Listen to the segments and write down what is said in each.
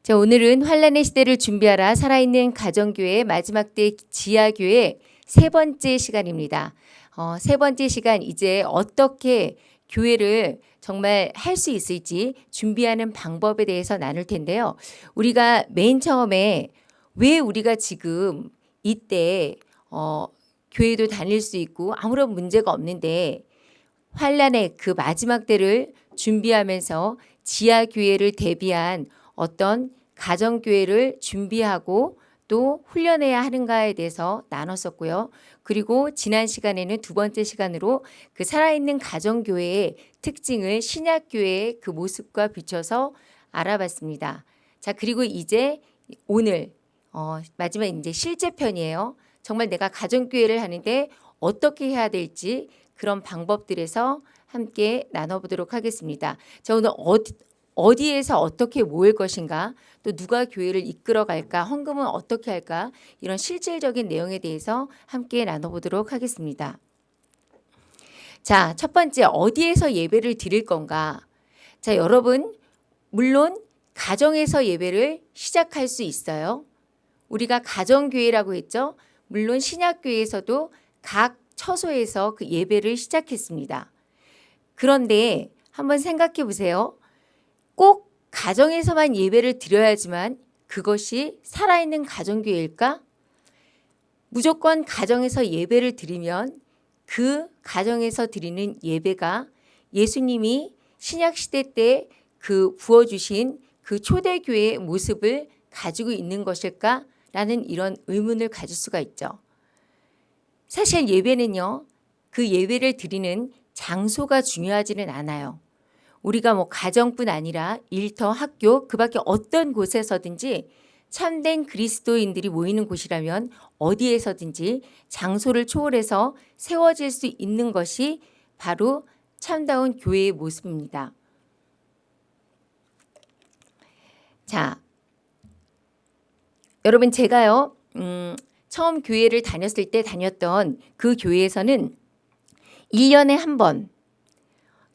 자, 오늘은 환란의 시대를 준비하라 살아있는 가정교회 마지막 때 지하교회 세 번째 시간입니다. 세 번째 시간 이제 어떻게 교회를 정말 할 수 있을지 준비하는 방법에 대해서 나눌 텐데요. 우리가 맨 처음에 왜 우리가 지금 이때 교회도 다닐 수 있고 아무런 문제가 없는데 환란의 그 마지막 때를 준비하면서 지하교회를 대비한 어떤 가정교회를 준비하고 또 훈련해야 하는가에 대해서 나눴었고요. 그리고 지난 시간에는 두 번째 시간으로 그 살아있는 가정교회의 특징을 신약교회의 그 모습과 비춰서 알아봤습니다. 자, 그리고 이제 오늘 마지막 이제 실제 편이에요. 정말 내가 가정교회를 하는데 어떻게 해야 될지 그런 방법들에서 함께 나눠보도록 하겠습니다. 자, 오늘 어디에서 어떻게 모일 것인가, 또 누가 교회를 이끌어 갈까, 헌금은 어떻게 할까, 이런 실질적인 내용에 대해서 함께 나눠보도록 하겠습니다. 자, 첫 번째, 어디에서 예배를 드릴 건가? 자, 여러분, 물론 가정에서 예배를 시작할 수 있어요. 우리가 가정교회라고 했죠. 물론 신약교회에서도 각 처소에서 그 예배를 시작했습니다. 그런데 한번 생각해 보세요. 꼭 가정에서만 예배를 드려야지만 그것이 살아있는 가정교회일까? 무조건 가정에서 예배를 드리면 그 가정에서 드리는 예배가 예수님이 신약시대 때 그 부어주신 그 초대교회의 모습을 가지고 있는 것일까? 라는 이런 의문을 가질 수가 있죠. 사실 예배는요, 그 예배를 드리는 장소가 중요하지는 않아요. 우리가 뭐 가정뿐 아니라 일터, 학교, 그 밖에 어떤 곳에서든지 참된 그리스도인들이 모이는 곳이라면 어디에서든지 장소를 초월해서 세워질 수 있는 것이 바로 참다운 교회의 모습입니다. 자, 여러분 제가요, 처음 교회를 다녔을 때 다녔던 그 교회에서는 1년에 한 번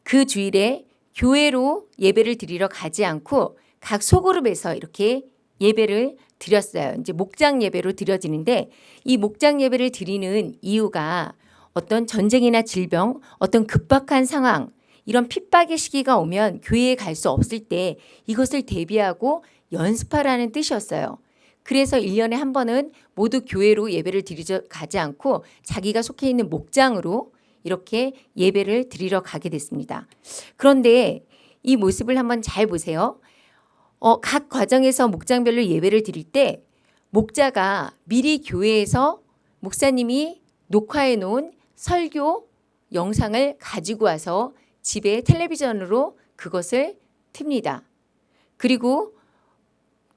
그 주일에 교회로 예배를 드리러 가지 않고 각 소그룹에서 이렇게 예배를 드렸어요. 이제 목장 예배로 드려지는데 이 목장 예배를 드리는 이유가 어떤 전쟁이나 질병, 어떤 급박한 상황, 이런 핍박의 시기가 오면 교회에 갈 수 없을 때 이것을 대비하고 연습하라는 뜻이었어요. 그래서 1년에 한 번은 모두 교회로 예배를 드리러 가지 않고 자기가 속해 있는 목장으로 이렇게 예배를 드리러 가게 됐습니다. 그런데 이 모습을 한번 잘 보세요. 각 과정에서 목장별로 예배를 드릴 때 목자가 미리 교회에서 목사님이 녹화해 놓은 설교 영상을 가지고 와서 집에 텔레비전으로 그것을 틉니다. 그리고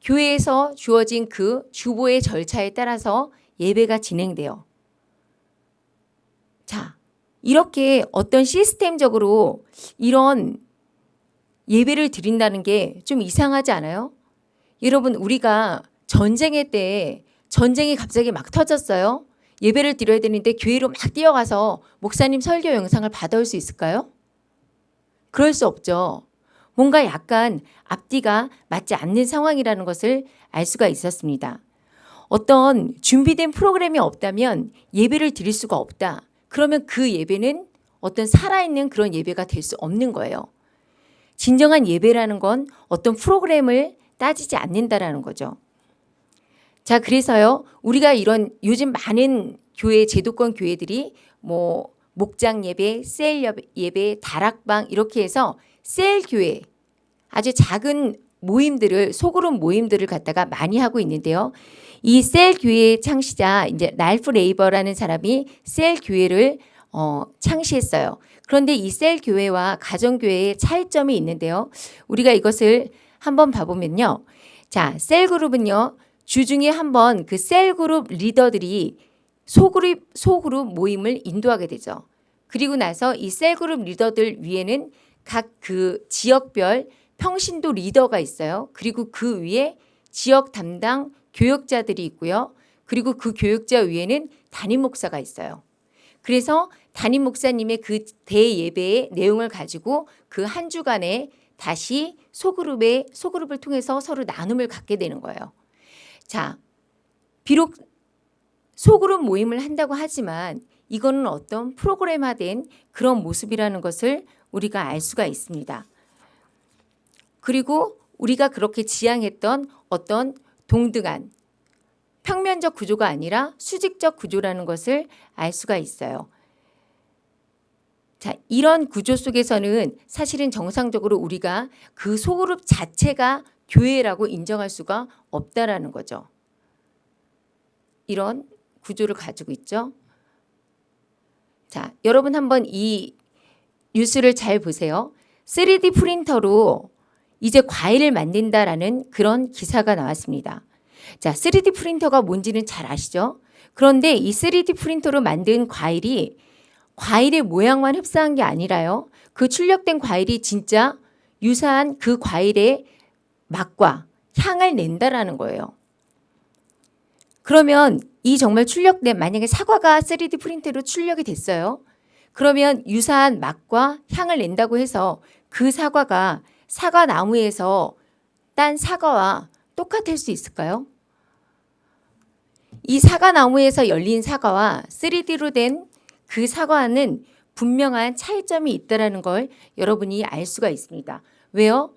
교회에서 주어진 그 주보의 절차에 따라서 예배가 진행돼요. 자, 이렇게 어떤 시스템적으로 이런 예배를 드린다는 게 좀 이상하지 않아요? 여러분, 우리가 전쟁의 때에 전쟁이 갑자기 막 터졌어요. 예배를 드려야 되는데 교회로 막 뛰어가서 목사님 설교 영상을 받아올 수 있을까요? 그럴 수 없죠. 뭔가 약간 앞뒤가 맞지 않는 상황이라는 것을 알 수가 있었습니다. 어떤 준비된 프로그램이 없다면 예배를 드릴 수가 없다. 그러면 그 예배는 어떤 살아있는 그런 예배가 될 수 없는 거예요. 진정한 예배라는 건 어떤 프로그램을 따지지 않는다라는 거죠. 자, 그래서요, 우리가 이런 요즘 많은 교회, 제도권 교회들이 뭐 목장 예배, 셀 예배, 다락방 이렇게 해서 셀 교회, 아주 작은 모임들을, 소그룹 모임들을 갖다가 많이 하고 있는데요. 이 셀 교회의 창시자 이제 랄프 레이버라는 사람이 셀 교회를 창시했어요. 그런데 이 셀 교회와 가정 교회의 차이점이 있는데요. 우리가 이것을 한번 봐보면요. 자, 셀 그룹은요. 주중에 한번 그 셀 그룹 리더들이 소그룹 모임을 인도하게 되죠. 그리고 나서 이 셀 그룹 리더들 위에는 각 그 지역별 평신도 리더가 있어요. 그리고 그 위에 지역 담당 교역자들이 있고요. 그리고 그 교역자 위에는 담임 목사가 있어요. 그래서 담임 목사님의 그 대예배의 내용을 가지고 그 한 주간에 다시 소그룹을 통해서 서로 나눔을 갖게 되는 거예요. 자, 비록 소그룹 모임을 한다고 하지만 이거는 어떤 프로그램화된 그런 모습이라는 것을 우리가 알 수가 있습니다. 그리고 우리가 그렇게 지향했던 어떤 동등한 평면적 구조가 아니라 수직적 구조라는 것을 알 수가 있어요. 자, 이런 구조 속에서는 사실은 정상적으로 우리가 그 소그룹 자체가 교회라고 인정할 수가 없다라는 거죠. 이런 구조를 가지고 있죠. 자, 여러분 한번 이 뉴스를 잘 보세요. 3D 프린터로 이제 과일을 만든다라는 그런 기사가 나왔습니다. 자, 3D 프린터가 뭔지는 잘 아시죠? 그런데 이 3D 프린터로 만든 과일이 과일의 모양만 흡사한 게 아니라요. 그 출력된 과일이 진짜 유사한 그 과일의 맛과 향을 낸다라는 거예요. 그러면 이 정말 출력된 만약에 사과가 3D 프린터로 출력이 됐어요. 그러면 유사한 맛과 향을 낸다고 해서 그 사과가 사과 나무에서 딴 사과와 똑같을 수 있을까요? 이 사과 나무에서 열린 사과와 3D로 된 그 사과는 분명한 차이점이 있다는 걸 여러분이 알 수가 있습니다. 왜요?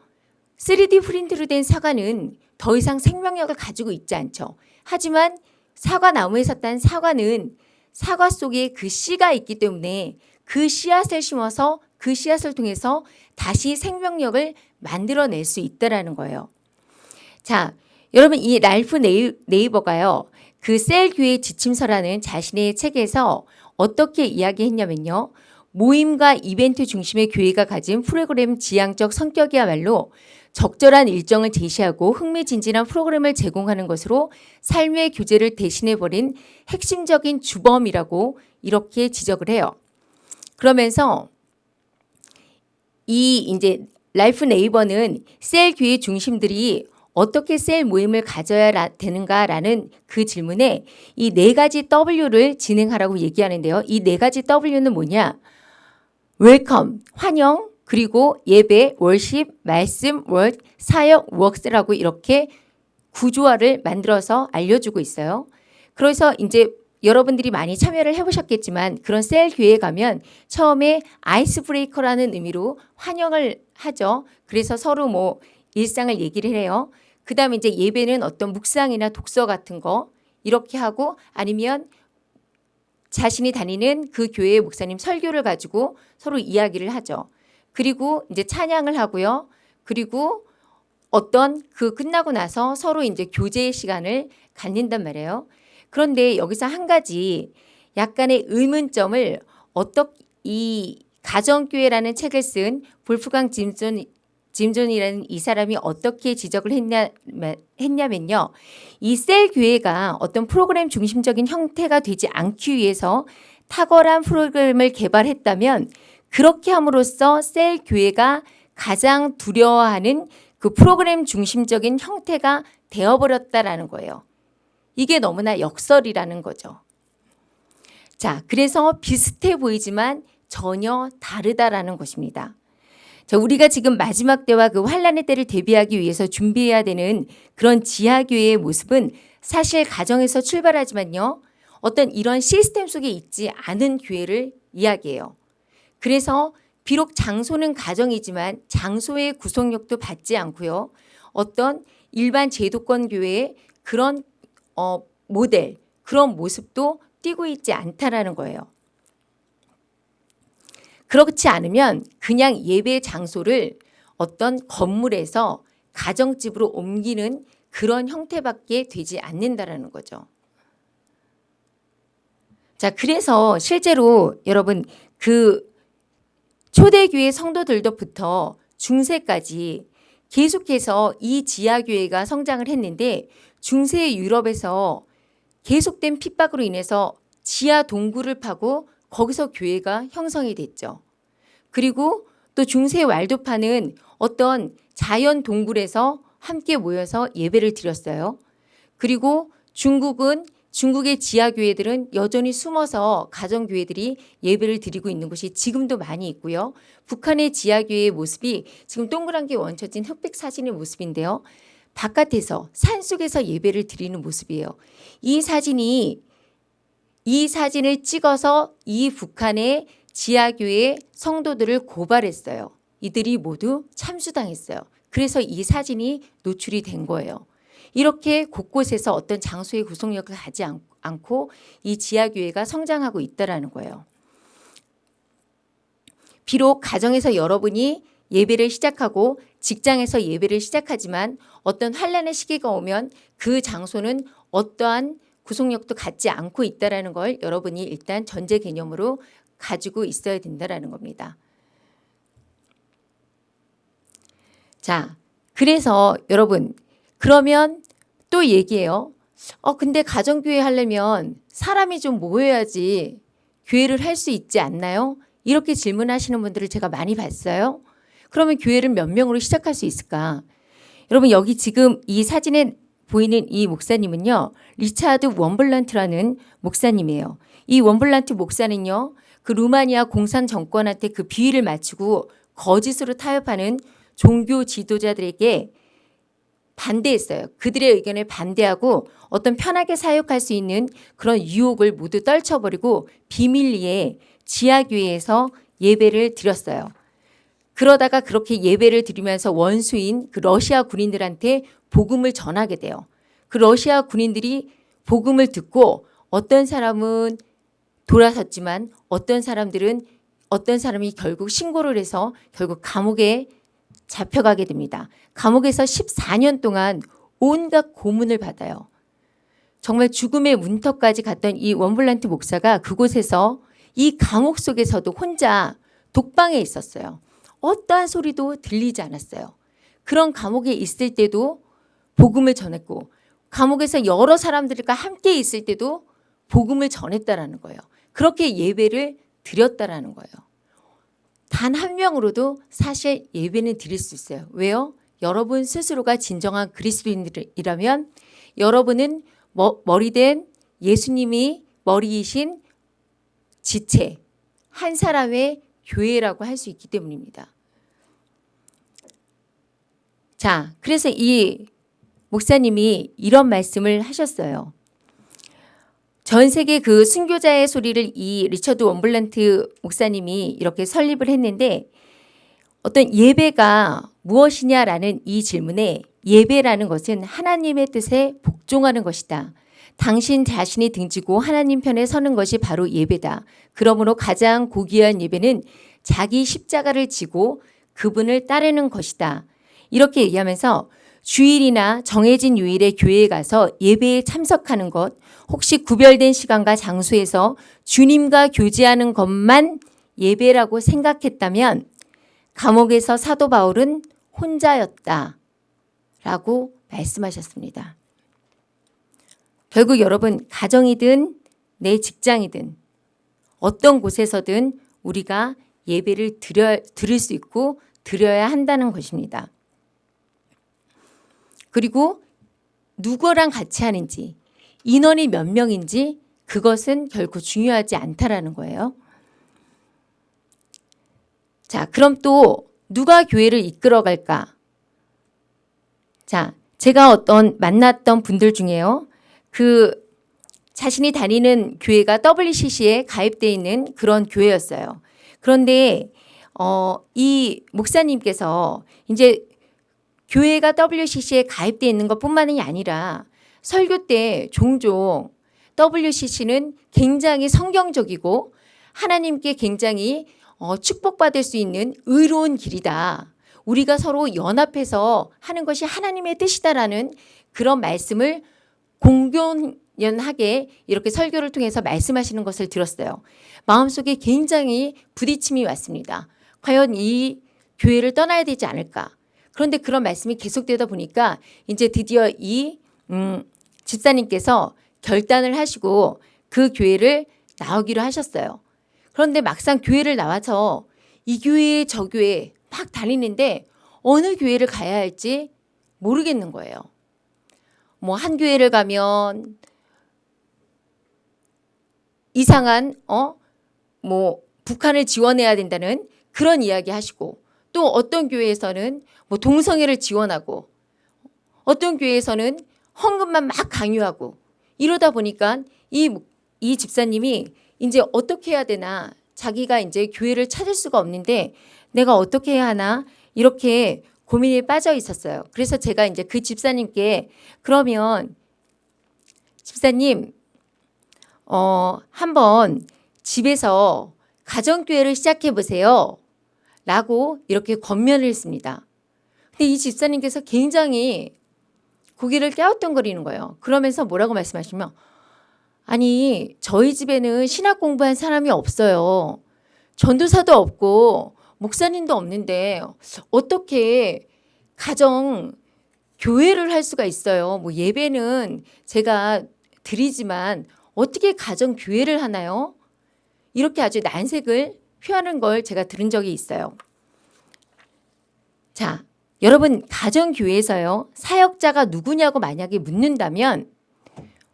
3D 프린트로 된 사과는 더 이상 생명력을 가지고 있지 않죠. 하지만 사과 나무에서 딴 사과는 사과 속에 그 씨가 있기 때문에 그 씨앗을 심어서 그 씨앗을 통해서 다시 생명력을 만들어낼 수 있다는 거예요. 자, 여러분 이 랄프 네이버가요. 그 셀교회 지침서라는 자신의 책에서 어떻게 이야기했냐면요. 모임과 이벤트 중심의 교회가 가진 프로그램 지향적 성격이야말로 적절한 일정을 제시하고 흥미진진한 프로그램을 제공하는 것으로 삶의 교제를 대신해버린 핵심적인 주범이라고 이렇게 지적을 해요. 그러면서 이 이제 라이프 네이버는 셀 교회 중심들이 어떻게 셀 모임을 가져야 되는가라는 그 질문에 이 4가지 W를 진행하라고 얘기하는데요. 이 4가지 W는 뭐냐? 웰컴, 환영, 그리고 예배, 월십, 말씀, 월, 사역, 웍스라고 이렇게 구조화를 만들어서 알려주고 있어요. 그래서 이제 여러분들이 많이 참여를 해보셨겠지만 그런 셀 교회에 가면 처음에 아이스 브레이커라는 의미로 환영을 하죠. 그래서 서로 뭐 일상을 얘기를 해요. 그 다음에 이제 예배는 어떤 묵상이나 독서 같은 거 이렇게 하고 아니면 자신이 다니는 그 교회의 목사님 설교를 가지고 서로 이야기를 하죠. 그리고 이제 찬양을 하고요. 그리고 어떤 그 끝나고 나서 서로 이제 교제의 시간을 갖는단 말이에요. 그런데 여기서 한 가지 약간의 의문점을 이 가정교회라는 책을 쓴 볼프강 짐존이라는 이 사람이 어떻게 지적을 했냐면요. 이 셀 교회가 어떤 프로그램 중심적인 형태가 되지 않기 위해서 탁월한 프로그램을 개발했다면 그렇게 함으로써 셀 교회가 가장 두려워하는 그 프로그램 중심적인 형태가 되어버렸다라는 거예요. 이게 너무나 역설이라는 거죠. 자, 그래서 비슷해 보이지만 전혀 다르다라는 것입니다. 자, 우리가 지금 마지막 때와 그 환란의 때를 대비하기 위해서 준비해야 되는 그런 지하교회의 모습은 사실 가정에서 출발하지만요. 어떤 이런 시스템 속에 있지 않은 교회를 이야기해요. 그래서 비록 장소는 가정이지만 장소의 구속력도 받지 않고요. 어떤 일반 제도권 교회의 그런 모델, 그런 모습도 띄고 있지 않다라는 거예요. 그렇지 않으면 그냥 예배 장소를 어떤 건물에서 가정집으로 옮기는 그런 형태밖에 되지 않는다라는 거죠. 자, 그래서 실제로 여러분 그 초대교회 성도들부터 중세까지 계속해서 이 지하교회가 성장을 했는데 중세 유럽에서 계속된 핍박으로 인해서 지하 동굴을 파고 거기서 교회가 형성이 됐죠. 그리고 또 중세 왈도파는 어떤 자연 동굴에서 함께 모여서 예배를 드렸어요. 그리고 중국은 중국의 지하교회들은 여전히 숨어서 가정교회들이 예배를 드리고 있는 곳이 지금도 많이 있고요. 북한의 지하교회의 모습이 지금 동그란 게 원쳐진 흑백 사진의 모습인데요. 바깥에서 산속에서 예배를 드리는 모습이에요. 이 사진을 찍어서 이 북한의 지하교회 성도들을 고발했어요. 이들이 모두 참수당했어요. 그래서 이 사진이 노출이 된 거예요. 이렇게 곳곳에서 어떤 장소의 구속력을 가지 않고 이 지하교회가 성장하고 있다는 거예요. 비록 가정에서 여러분이 예배를 시작하고 직장에서 예배를 시작하지만 어떤 환란의 시기가 오면 그 장소는 어떠한 구속력도 갖지 않고 있다는 걸 여러분이 일단 전제 개념으로 가지고 있어야 된다는 겁니다. 자, 그래서 여러분 그러면 또 얘기해요. 근데 가정교회 하려면 사람이 좀 모여야지 교회를 할 수 있지 않나요? 이렇게 질문하시는 분들을 제가 많이 봤어요. 그러면 교회를 몇 명으로 시작할 수 있을까? 여러분 여기 지금 이 사진에 보이는 이 목사님은요. 리차드 원블란트라는 목사님이에요. 이 원블란트 목사는요. 그 루마니아 공산 정권한테 그 비위를 맞추고 거짓으로 타협하는 종교 지도자들에게 반대했어요. 그들의 의견에 반대하고 어떤 편하게 사역할 수 있는 그런 유혹을 모두 떨쳐버리고 비밀리에 지하교회에서 예배를 드렸어요. 그러다가 그렇게 예배를 드리면서 원수인 그 러시아 군인들한테 복음을 전하게 돼요. 그 러시아 군인들이 복음을 듣고 어떤 사람은 돌아섰지만 어떤 사람이 결국 신고를 해서 결국 감옥에 잡혀가게 됩니다. 감옥에서 14년 동안 온갖 고문을 받아요. 정말 죽음의 문턱까지 갔던 이 원블란트 목사가 그곳에서 이 감옥 속에서도 혼자 독방에 있었어요. 어떠한 소리도 들리지 않았어요. 그런 감옥에 있을 때도 복음을 전했고 감옥에서 여러 사람들과 함께 있을 때도 복음을 전했다라는 거예요. 그렇게 예배를 드렸다라는 거예요. 단 한 명으로도 사실 예배는 드릴 수 있어요. 왜요? 여러분 스스로가 진정한 그리스도인이라면 여러분은 머리된 예수님이 머리이신 지체, 한 사람의 교회라고 할 수 있기 때문입니다. 자, 그래서 이 목사님이 이런 말씀을 하셨어요. 전 세계 그 순교자의 소리를 이 리처드 원블란트 목사님이 이렇게 설립을 했는데 어떤 예배가 무엇이냐라는 이 질문에 예배라는 것은 하나님의 뜻에 복종하는 것이다. 당신 자신이 등지고 하나님 편에 서는 것이 바로 예배다. 그러므로 가장 고귀한 예배는 자기 십자가를 지고 그분을 따르는 것이다. 이렇게 얘기하면서 주일이나 정해진 요일에 교회에 가서 예배에 참석하는 것, 혹시 구별된 시간과 장소에서 주님과 교제하는 것만 예배라고 생각했다면 감옥에서 사도 바울은 혼자였다 라고 말씀하셨습니다. 결국 여러분 가정이든 내 직장이든 어떤 곳에서든 우리가 예배를 드릴 수 있고 드려야 한다는 것입니다. 그리고 누구랑 같이 하는지 인원이 몇 명인지 그것은 결코 중요하지 않다라는 거예요. 자, 그럼 또 누가 교회를 이끌어 갈까? 자, 제가 만났던 분들 중에요. 그 자신이 다니는 교회가 WCC에 가입되어 있는 그런 교회였어요. 그런데 이 목사님께서 이제 교회가 WCC에 가입되어 있는 것뿐만이 아니라 설교 때 종종 WCC는 굉장히 성경적이고 하나님께 굉장히 축복받을 수 있는 의로운 길이다. 우리가 서로 연합해서 하는 것이 하나님의 뜻이다라는 그런 말씀을 공견하게 이렇게 설교를 통해서 말씀하시는 것을 들었어요. 마음속에 굉장히 부딪힘이 왔습니다. 과연 이 교회를 떠나야 되지 않을까? 그런데 그런 말씀이 계속되다 보니까 이제 드디어 이 집사님께서 결단을 하시고 그 교회를 나오기로 하셨어요. 그런데 막상 교회를 나와서 이 교회 저 교회 막 다니는데 어느 교회를 가야 할지 모르겠는 거예요. 뭐 한 교회를 가면 이상한 뭐 북한을 지원해야 된다는 그런 이야기 하시고, 또 어떤 교회에서는 뭐 동성애를 지원하고, 어떤 교회에서는 헌금만 막 강요하고, 이러다 보니까 이 집사님이 이제 어떻게 해야 되나, 자기가 이제 교회를 찾을 수가 없는데 내가 어떻게 해야 하나, 이렇게 고민에 빠져 있었어요. 그래서 제가 이제 그 집사님께, 그러면 집사님 한번 집에서 가정교회를 시작해 보세요 라고 이렇게 권면을 했습니다. 근데 이 집사님께서 굉장히 고개를 갸우뚱거리는 거예요. 그러면서 뭐라고 말씀하시면, 아니 저희 집에는 신학 공부한 사람이 없어요. 전도사도 없고 목사님도 없는데 어떻게 가정 교회를 할 수가 있어요. 뭐 예배는 제가 드리지만 어떻게 가정 교회를 하나요? 이렇게 아주 난색을 표하는 걸 제가 들은 적이 있어요. 자, 여러분 가정 교회에서요, 사역자가 누구냐고 만약에 묻는다면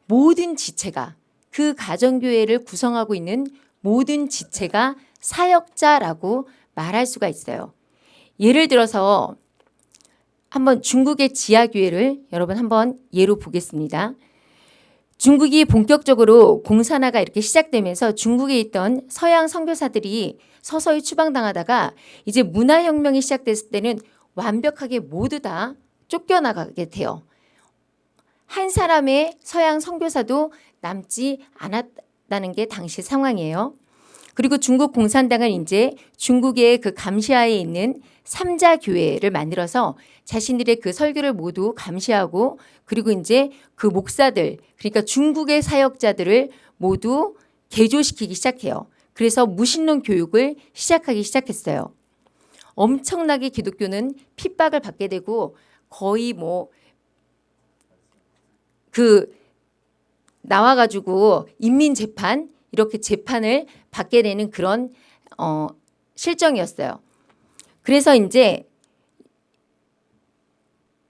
모든 지체가, 그 가정 교회를 구성하고 있는 모든 지체가 사역자라고 말할 수가 있어요. 예를 들어서 한번 중국의 지하교회를 여러분 한번 예로 보겠습니다. 중국이 본격적으로 공산화가 이렇게 시작되면서 중국에 있던 서양 선교사들이 서서히 추방당하다가 이제 문화혁명이 시작됐을 때는 완벽하게 모두 다 쫓겨나가게 돼요. 한 사람의 서양 선교사도 남지 않았다는 게 당시 상황이에요. 그리고 중국 공산당은 이제 중국의 그 감시하에 있는 삼자교회를 만들어서 자신들의 그 설교를 모두 감시하고, 그리고 이제 그 목사들, 그러니까 중국의 사역자들을 모두 개조시키기 시작해요. 그래서 무신론 교육을 시작하기 시작했어요. 엄청나게 기독교는 핍박을 받게 되고, 거의 뭐 나와가지고 인민재판, 이렇게 재판을 받게 되는 그런 실정이었어요. 그래서 이제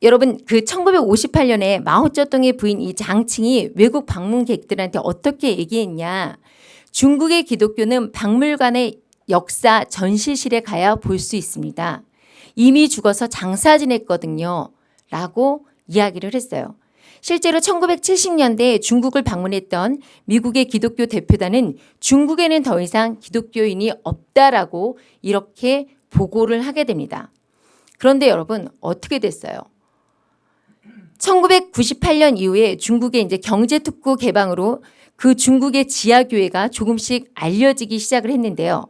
여러분 그 1958년에 마오쩌둥의 부인 이 장칭이 외국 방문객들한테 어떻게 얘기했냐. 중국의 기독교는 박물관의 역사 전시실에 가야 볼 수 있습니다. 이미 죽어서 장사 지냈거든요 라고 이야기를 했어요. 실제로 1970년대에 중국을 방문했던 미국의 기독교 대표단은 중국에는 더 이상 기독교인이 없다라고 이렇게 보고를 하게 됩니다. 그런데 여러분 어떻게 됐어요? 1998년 이후에 중국의 이제 경제특구 개방으로 그 중국의 지하교회가 조금씩 알려지기 시작을 했는데요.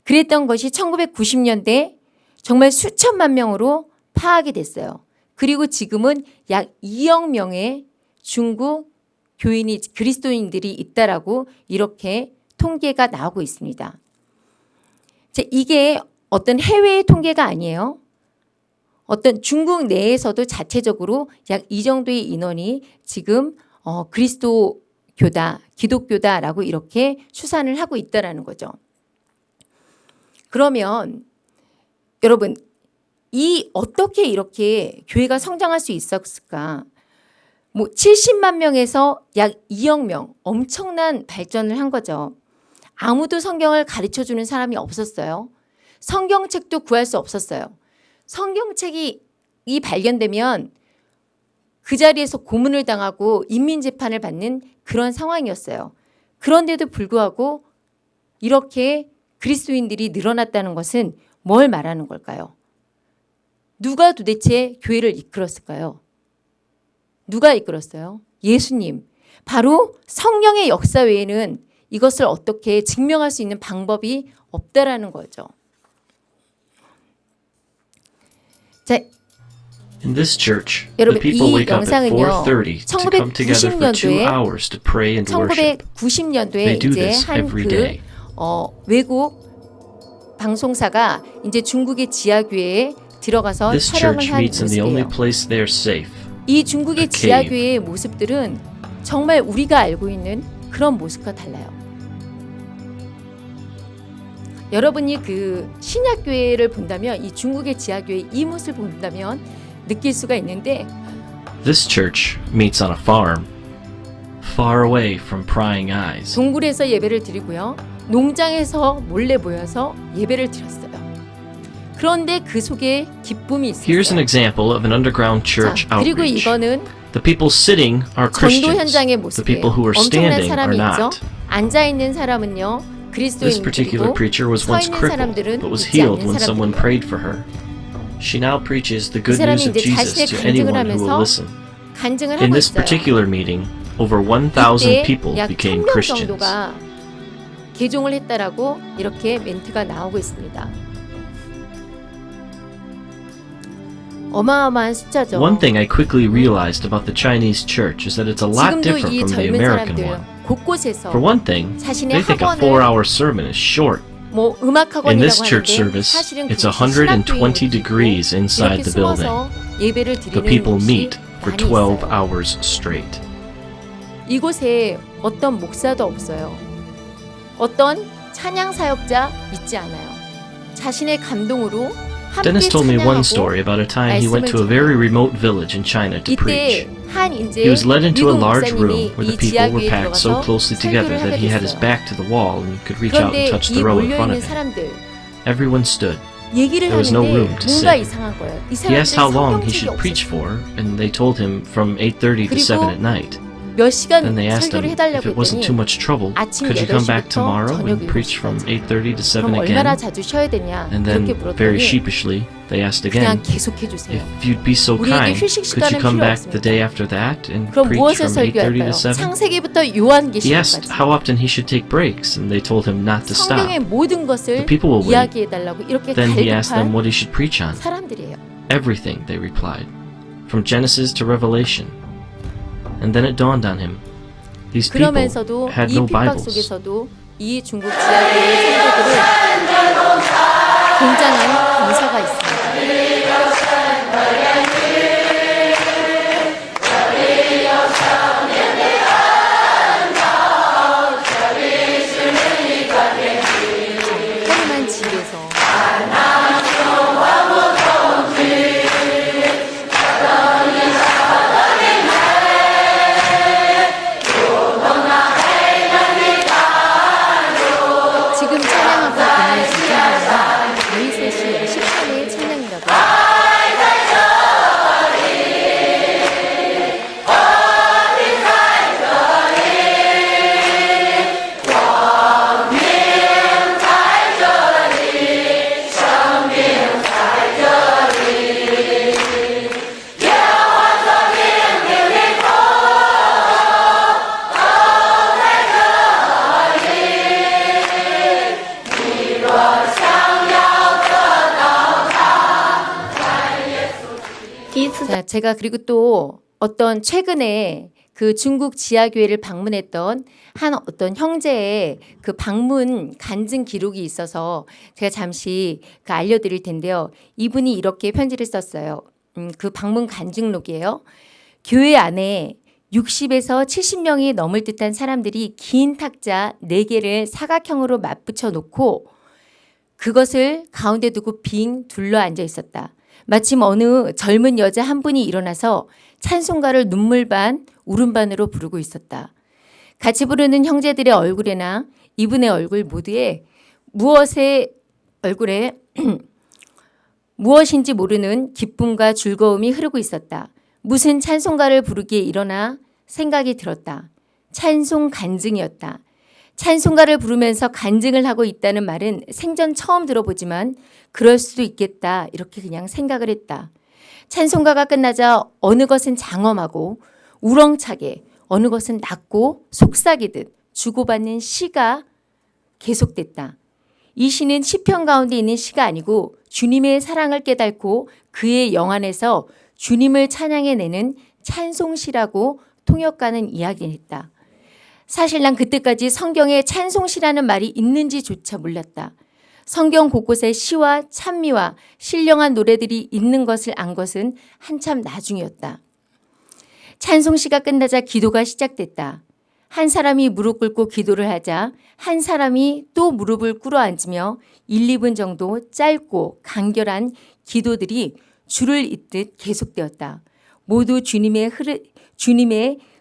그랬던 것이 1990년대 정말 수천만 명으로 파악이 됐어요. 그리고 지금은 약 2억 명의 중국 교인이, 그리스도인들이 있다라고 이렇게 통계가 나오고 있습니다. 이게 어떤 해외의 통계가 아니에요. 어떤 중국 내에서도 자체적으로 약 이 정도의 인원이 지금 그리스도교다, 기독교다라고 이렇게 추산을 하고 있다라는 거죠. 그러면 여러분 어떻게 이렇게 교회가 성장할 수 있었을까? 뭐 70만 명에서 약 2억 명, 엄청난 발전을 한 거죠. 아무도 성경을 가르쳐주는 사람이 없었어요. 성경책도 구할 수 없었어요. 성경책이 발견되면 그 자리에서 고문을 당하고 인민재판을 받는 그런 상황이었어요. 그런데도 불구하고 이렇게 그리스도인들이 늘어났다는 것은 뭘 말하는 걸까요? 누가 도대체 교회를 이끌었을까요? 누가 이끌었어요? 예수님. 바로 성령의 역사 외에는 이것을 어떻게 증명할 수 있는 방법이 없다라는 거죠. 자, In this church, the 여러분 people 이 wake up at 영상은요 4:30 to come together for 2 hours to pray and worship. 1990년도에 They do 이제 this 한 every day. 외국 방송사가 이제 중국의 지하교회에 들어가서 This 촬영을 church 한 meets in the only 모습이에요. place they're safe. 이 중국의 A cave. 지하교회의 모습들은 정말 우리가 알고 있는 그런 모습과 달라요. 여러분이 그 신약교회를 본다면 이 중국의 지하교회 이 모습을 본다면 느낄 수가 있는데 This church meets on a farm. far away from prying eyes. 동굴에서 예배를 드리고요. 농장에서 몰래 모여서 예배를 드렸어요. 그런데 그 속에 기쁨이 Here's an 있었어요. example of an underground church 자, 그리고 outreach. 이거는 The people sitting are 전도 Christians. 현장의 The 모습이에요. people who are 엄청난 standing are 사람이 있죠. not. 앉아 있는 사람은요 This particular 그리스도인들이고 preacher was 서 once 있는 crippled, 사람들은 but was 믿지 healed 않는 when someone 사람들이에요. prayed for her. She now preaches the good 사람이 news of 이제 Jesus 자신의 to 간증을 anyone who will 하면서 listen. 간증을 In 하고 this 있어요. particular meeting, over 1,000 이때 people 약 became 1000명 Christians. 정도가 개종을 했다라고 이렇게 멘트가 나오고 있습니다. 어마어마한 숫자죠. One thing I quickly realized about the Chinese church is that it's a lot 지금도 different 이 from the 젊은 American 사람들 one. 곳곳에서 For one thing, 자신의 they think a 학원을 4-hour sermon is short. 뭐 음악 In 학원이라고 this church 하는데 service, 사실은 it's 그것이 120 신학교인 degrees 곳이고 inside 이렇게 the building. 숨어서 예배를 The 드리는 people 곳이 meet for 많이 12 있어요. hours straight. 이곳에 어떤 목사도 없어요. 어떤 찬양 사역자 있지 않아요. 자신의 감동으로 함께 Dennis told me one 찬양하고 story about a time he went to a very remote village in China to preach. 이때 한 이제 He was led into a 미국 large 목사님이 room where 이 the people were 지하교회에 packed so 들어가서 closely together 설교를 that 하게 he had his 됐어요. back to the wall and could reach out and 그런데 touch 이 the row in 몰려있는 front of him. 사람들 Everyone stood. 얘기를 There was no 하는데 room to 뭔가 sit. 이상한 거예요. 이 He asked how long he 사람들이 should 성경책이 preach 없었어요. for, and they told him from 8:30 to 7 at night. 몇 시간 Then they asked him 설교를 if 해달라고 it wasn't too 했더니 much trouble, 아침 could you come back 8시부터 tomorrow 저녁 and preach from 7시까지. 8:30 to 7 그럼 얼마나 again? 자주 쉬어야 되냐 And 이렇게 then, very 물었더니 sheepishly, they asked 그냥 again, 계속해 주세요. if you'd be so 우리에게 kind, 휴식 could you 시간은 come 필요 back 없습니다. the day after that and 그럼 preach 무엇을 from 8:30 설교할까요? to 7? 창세기부터 He 요한계시록까지 asked how often he should take breaks, and they told him not to stop. 성경의 모든 것을 The people will wait. 이야기해달라고 이렇게 Then he asked them 갈급한 what he should preach on. 사람들이에요. Everything, they replied, from Genesis to Revelation. And then it dawned on him. These people 그러면서도 had 이 no 핍박 Bibles. 속에서도 이 중국 지하교회 성도들은 굉장한 감사가 있습니다. 허름한 집에서 지금 찬양하고 있는 진짜는 다윗의 시 13의 찬양이라고 자, 제가 그리고 또 어떤 최근에 그 중국 지하교회를 방문했던 한 어떤 형제의 그 방문 간증 기록이 있어서 제가 잠시 그 알려드릴 텐데요. 이분이 이렇게 편지를 썼어요. 그 방문 간증록이에요. 교회 안에 60에서 70명이 넘을 듯한 사람들이 긴 탁자 4개를 사각형으로 맞붙여 놓고 그것을 가운데 두고 빙 둘러 앉아 있었다. 마침 어느 젊은 여자 한 분이 일어나서 찬송가를 눈물 반 울음 반으로 부르고 있었다. 같이 부르는 형제들의 얼굴에나 이분의 얼굴 모두에 얼굴에 무엇인지 모르는 기쁨과 즐거움이 흐르고 있었다. 무슨 찬송가를 부르기에 일어나 생각이 들었다. 찬송 간증이었다. 찬송가를 부르면서 간증을 하고 있다는 말은 생전 처음 들어보지만 그럴 수도 있겠다 이렇게 그냥 생각을 했다. 찬송가가 끝나자 어느 것은 장엄하고 우렁차게 어느 것은 낮고 속삭이듯 주고받는 시가 계속됐다. 이 시는 시편 가운데 있는 시가 아니고 주님의 사랑을 깨닫고 그의 영안에서 주님을 찬양해내는 찬송시라고 통역가는 이야기했다. 사실 난 그때까지 성경에 찬송시라는 말이 있는지조차 몰랐다. 성경 곳곳에 시와 찬미와 신령한 노래들이 있는 것을 안 것은 한참 나중이었다. 찬송시가 끝나자 기도가 시작됐다. 한 사람이 무릎 꿇고 기도를 하자 한 사람이 또 무릎을 꿇어 앉으며 1, 2분 정도 짧고 간결한 기도들이 줄을 잇듯 계속되었다. 모두 주님의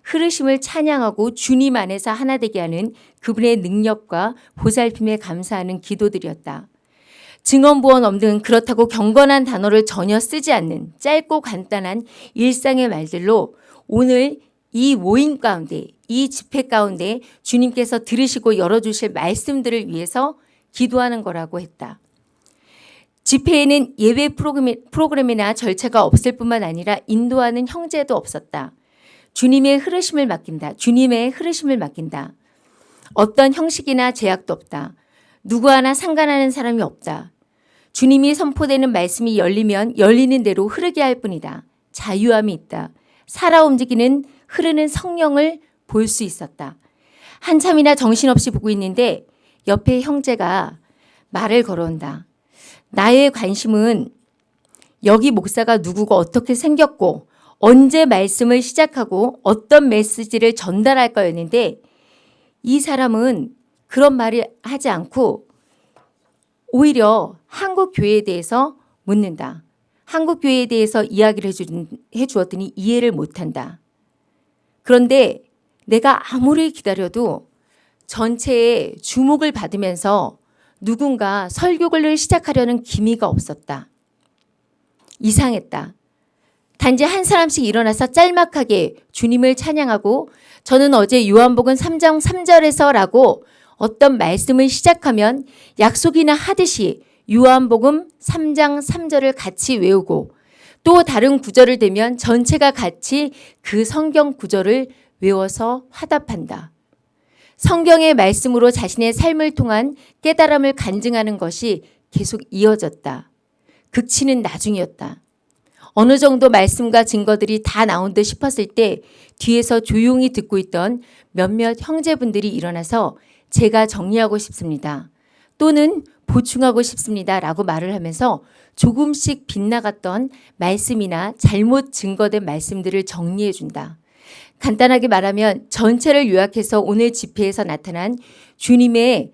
흐르심을 찬양하고 주님 안에서 하나 되게 하는 그분의 능력과 보살핌에 감사하는 기도들이었다. 증언보언 없는 그렇다고 경건한 단어를 전혀 쓰지 않는 짧고 간단한 일상의 말들로 오늘 이 모임 가운데, 이 집회 가운데 주님께서 들으시고 열어주실 말씀들을 위해서 기도하는 거라고 했다. 집회에는 예배 프로그램이나 절차가 없을 뿐만 아니라 인도하는 형제도 없었다. 주님의 흐르심을 맡긴다. 주님의 흐르심을 맡긴다. 어떤 형식이나 제약도 없다. 누구 하나 상관하는 사람이 없다. 주님이 선포되는 말씀이 열리면 열리는 대로 흐르게 할 뿐이다. 자유함이 있다. 살아 움직이는 흐르는 성령을 볼 수 있었다. 한참이나 정신없이 보고 있는데 옆에 형제가 말을 걸어온다. 나의 관심은 여기 목사가 누구고 어떻게 생겼고 언제 말씀을 시작하고 어떤 메시지를 전달할 거였는데 이 사람은 그런 말을 하지 않고 오히려 한국 교회에 대해서 묻는다. 한국 교회에 대해서 이야기를 해주었더니 이해를 못한다. 그런데 내가 아무리 기다려도 전체의 주목을 받으면서 누군가 설교를 시작하려는 기미가 없었다. 이상했다. 단지 한 사람씩 일어나서 짤막하게 주님을 찬양하고 저는 어제 요한복음 3장 3절에서라고 어떤 말씀을 시작하면 약속이나 하듯이 요한복음 3장 3절을 같이 외우고 또 다른 구절을 대면 전체가 같이 그 성경 구절을 외워서 화답한다. 성경의 말씀으로 자신의 삶을 통한 깨달음을 간증하는 것이 계속 이어졌다. 극치는 나중이었다. 어느 정도 말씀과 증거들이 다 나온 듯 싶었을 때 뒤에서 조용히 듣고 있던 몇몇 형제분들이 일어나서 제가 정리하고 싶습니다. 또는 보충하고 싶습니다. 라고 말을 하면서 조금씩 빗나갔던 말씀이나 잘못 증거된 말씀들을 정리해 준다. 간단하게 말하면 전체를 요약해서 오늘 집회에서 나타난 주님을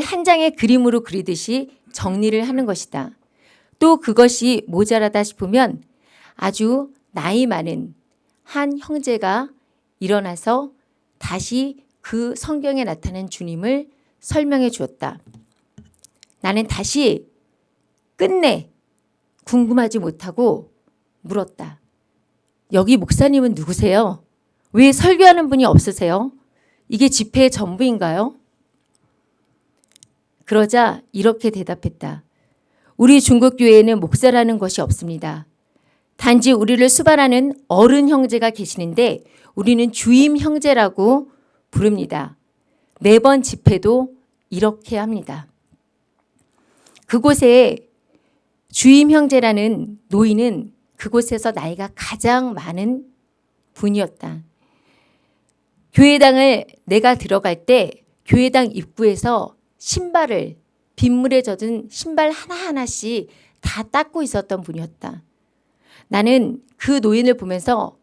한 장의 그림으로 그리듯이 정리를 하는 것이다. 또 그것이 모자라다 싶으면 아주 나이 많은 한 형제가 일어나서 다시 그 성경에 나타난 주님을 설명해 주었다. 나는 다시 끝내 궁금하지 못하고 물었다. 여기 목사님은 누구세요? 왜 설교하는 분이 없으세요? 이게 집회의 전부인가요? 그러자 이렇게 대답했다. 우리 중국교회에는 목사라는 것이 없습니다. 단지 우리를 수반하는 어른 형제가 계시는데 우리는 주임 형제라고 부릅니다. 매번 집회도 이렇게 합니다. 그곳에 주임 형제라는 노인은 그곳에서 나이가 가장 많은 분이었다. 교회당을 내가 들어갈 때 교회당 입구에서 신발을 빗물에 젖은 신발 하나하나씩 다 닦고 있었던 분이었다. 나는 그 노인을 보면서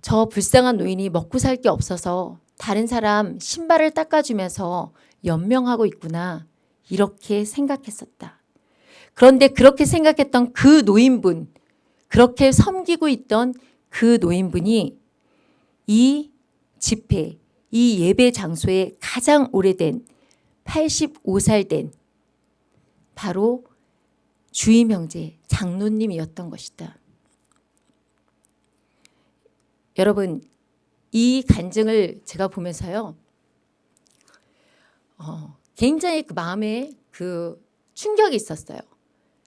저 불쌍한 노인이 먹고 살 게 없어서 다른 사람 신발을 닦아주면서 연명하고 있구나 이렇게 생각했었다. 그런데 그렇게 생각했던 그 노인분, 그렇게 섬기고 있던 그 노인분이 이 집회, 이 예배 장소에 가장 오래된 85살 된 바로 주임 형제 장로님이었던 것이다. 여러분, 이 간증을 제가 보면서요, 굉장히 그 마음에 그 충격이 있었어요.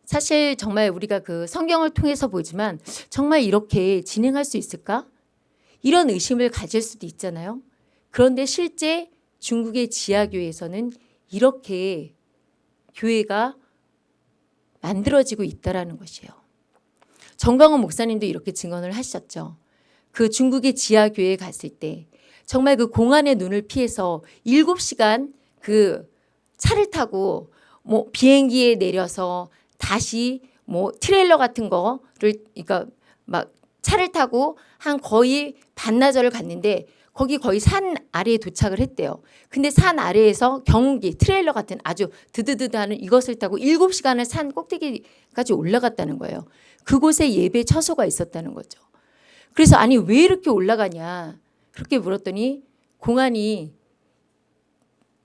사실 정말 우리가 그 성경을 통해서 보지만 정말 이렇게 진행할 수 있을까? 이런 의심을 가질 수도 있잖아요. 그런데 실제 중국의 지하교회에서는 이렇게 교회가 만들어지고 있다라는 것이에요. 정광훈 목사님도 이렇게 증언을 하셨죠. 그 중국의 지하교회에 갔을 때 정말 그 공안의 눈을 피해서 7시간 그 차를 타고 뭐 비행기에 내려서 다시 뭐 트레일러 같은 거를 그러니까 막 차를 타고 한 거의 반나절을 갔는데 거기 거의 산 아래에 도착을 했대요. 근데 산 아래에서 경운기 트레일러 같은 아주 드드드드하는 이것을 타고 7시간을 산 꼭대기까지 올라갔다는 거예요. 그곳에 예배 처소가 있었다는 거죠. 그래서 아니 왜 이렇게 올라가냐 그렇게 물었더니 공안이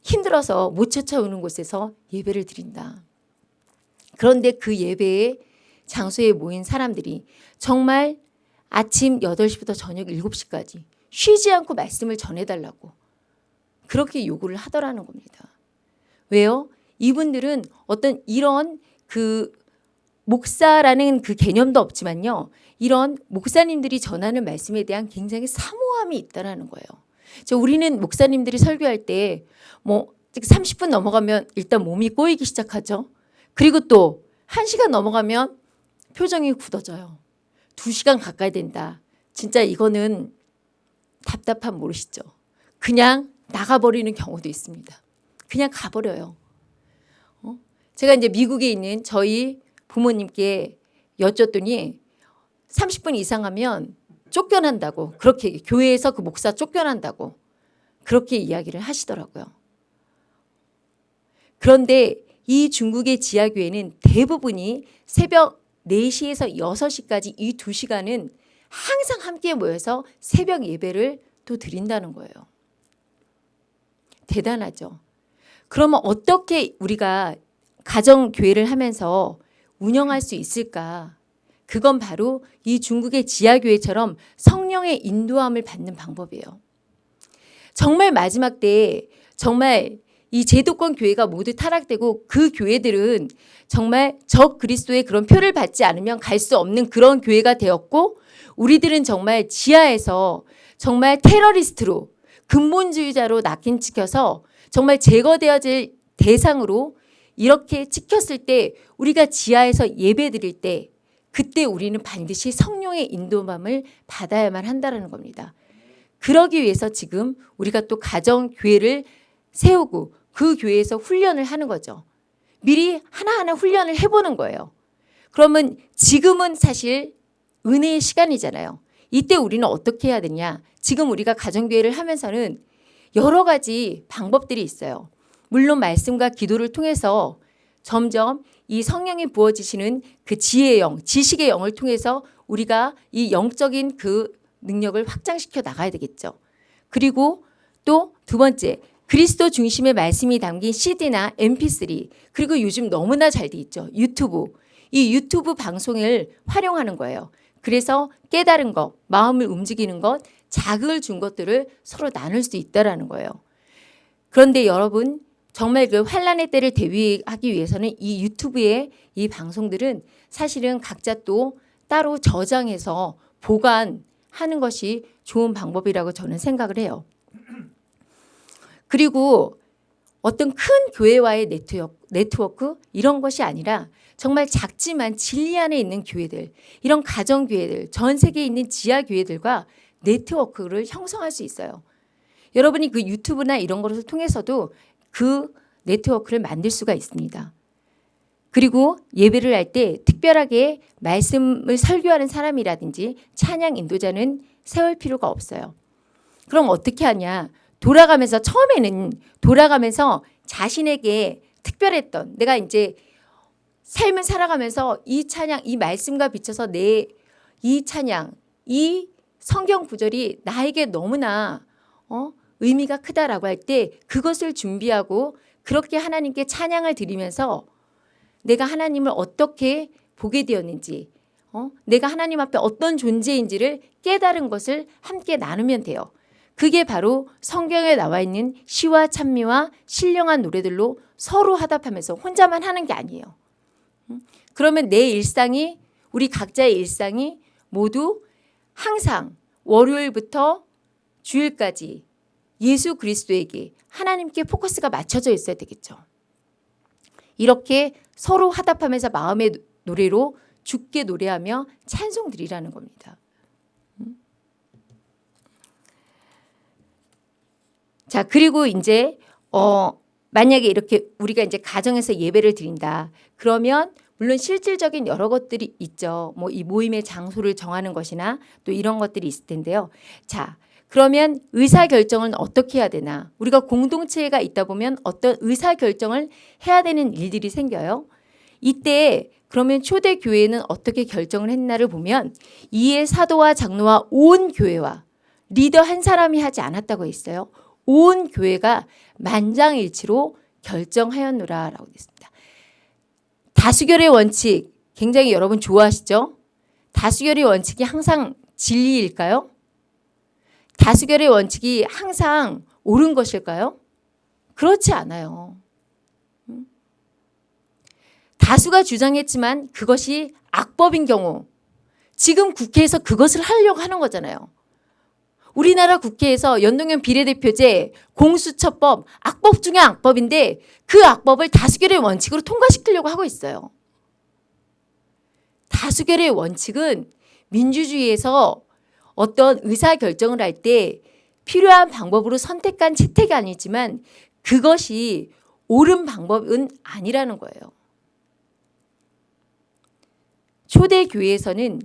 힘들어서 못 쫓아오는 곳에서 예배를 드린다. 그런데 그 예배의 장소에 모인 사람들이 정말 아침 8시부터 저녁 7시까지 쉬지 않고 말씀을 전해달라고 그렇게 요구를 하더라는 겁니다. 왜요? 이분들은 어떤 이런 그 목사라는 그 개념도 없지만요. 이런 목사님들이 전하는 말씀에 대한 굉장히 사모함이 있다라는 거예요. 우리는 목사님들이 설교할 때 뭐 30분 넘어가면 일단 몸이 꼬이기 시작하죠. 그리고 또 1시간 넘어가면 표정이 굳어져요. 2시간 가까이 된다. 진짜 이거는 답답함 모르시죠? 그냥 나가버리는 경우도 있습니다. 그냥 가버려요. 제가 이제 미국에 있는 저희 부모님께 여쭸더니 30분 이상 하면 쫓겨난다고 그렇게 교회에서 그 목사 쫓겨난다고 그렇게 이야기를 하시더라고요. 그런데 이 중국의 지하교회는 대부분이 새벽 4시에서 6시까지 이 2시간은 항상 함께 모여서 새벽 예배를 또 드린다는 거예요. 대단하죠. 그러면 어떻게 우리가 가정교회를 하면서 운영할 수 있을까? 그건 바로 이 중국의 지하교회처럼 성령의 인도함을 받는 방법이에요. 정말 마지막 때에 정말 이 제도권 교회가 모두 타락되고 그 교회들은 정말 적 그리스도의 그런 표를 받지 않으면 갈 수 없는 그런 교회가 되었고 우리들은 정말 지하에서 정말 테러리스트로 근본주의자로 낙인찍혀서 정말 제거되어질 대상으로 이렇게 찍혔을 때 우리가 지하에서 예배드릴 때 그때 우리는 반드시 성령의 인도함을 받아야만 한다는 겁니다. 그러기 위해서 지금 우리가 또 가정교회를 세우고 그 교회에서 훈련을 하는 거죠. 미리 하나하나 훈련을 해보는 거예요. 그러면 지금은 사실 은혜의 시간이잖아요. 이때 우리는 어떻게 해야 되냐. 지금 우리가 가정교회를 하면서는 여러 가지 방법들이 있어요. 물론 말씀과 기도를 통해서 점점 이 성령이 부어지시는 그 지혜의 영, 지식의 영을 통해서 우리가 이 영적인 그 능력을 확장시켜 나가야 되겠죠. 그리고 또 두 번째, 그리스도 중심의 말씀이 담긴 CD나 MP3 그리고 요즘 너무나 잘 돼 있죠. 유튜브. 이 유튜브 방송을 활용하는 거예요. 그래서 깨달은 것, 마음을 움직이는 것, 자극을 준 것들을 서로 나눌 수 있다는 거예요. 그런데 여러분 정말 그 환란의 때를 대비하기 위해서는 이 유튜브의 이 방송들은 사실은 각자 또 따로 저장해서 보관하는 것이 좋은 방법이라고 저는 생각을 해요. 그리고 어떤 큰 교회와의 네트워크 이런 것이 아니라 정말 작지만 진리 안에 있는 교회들, 이런 가정교회들, 전 세계에 있는 지하교회들과 네트워크를 형성할 수 있어요. 여러분이 그 유튜브나 이런 것을 통해서도 그 네트워크를 만들 수가 있습니다. 그리고 예배를 할 때 특별하게 말씀을 설교하는 사람이라든지 찬양 인도자는 세울 필요가 없어요. 그럼 어떻게 하냐? 처음에는 돌아가면서 자신에게 특별했던 내가 이제 삶을 살아가면서 이 찬양, 이 말씀과 비춰서 내 이 찬양, 이 성경 구절이 나에게 너무나 의미가 크다라고 할 때 그것을 준비하고 그렇게 하나님께 찬양을 드리면서 내가 하나님을 어떻게 보게 되었는지 내가 하나님 앞에 어떤 존재인지를 깨달은 것을 함께 나누면 돼요. 그게 바로 성경에 나와 있는 시와 찬미와 신령한 노래들로 서로 화답하면서 혼자만 하는 게 아니에요. 그러면 내 일상이 우리 각자의 일상이 모두 항상 월요일부터 주일까지 예수 그리스도에게 하나님께 포커스가 맞춰져 있어야 되겠죠. 이렇게 서로 화답하면서 마음의 노래로 주께 노래하며 찬송 드리라는 겁니다. 자, 그리고 이제 만약에 이렇게 우리가 이제 가정에서 예배를 드린다. 그러면 물론 실질적인 여러 것들이 있죠. 뭐 이 모임의 장소를 정하는 것이나 또 이런 것들이 있을 텐데요. 자, 그러면 의사결정은 어떻게 해야 되나? 우리가 공동체가 있다 보면 어떤 의사결정을 해야 되는 일들이 생겨요. 이때 그러면 초대 교회는 어떻게 결정을 했나를 보면 이에 사도와 장로와 온 교회와 리더 한 사람이 하지 않았다고 했어요. 온 교회가 만장일치로 결정하였노라라고 했습니다. 다수결의 원칙 굉장히 여러분 좋아하시죠? 다수결의 원칙이 항상 진리일까요? 다수결의 원칙이 항상 옳은 것일까요? 그렇지 않아요. 다수가 주장했지만 그것이 악법인 경우 지금 국회에서 그것을 하려고 하는 거잖아요. 우리나라 국회에서 연동형 비례대표제, 공수처법, 악법 중에 악법인데 그 악법을 다수결의 원칙으로 통과시키려고 하고 있어요. 다수결의 원칙은 민주주의에서 어떤 의사결정을 할 때 필요한 방법으로 선택한 채택이 아니지만 그것이 옳은 방법은 아니라는 거예요. 초대교회에서는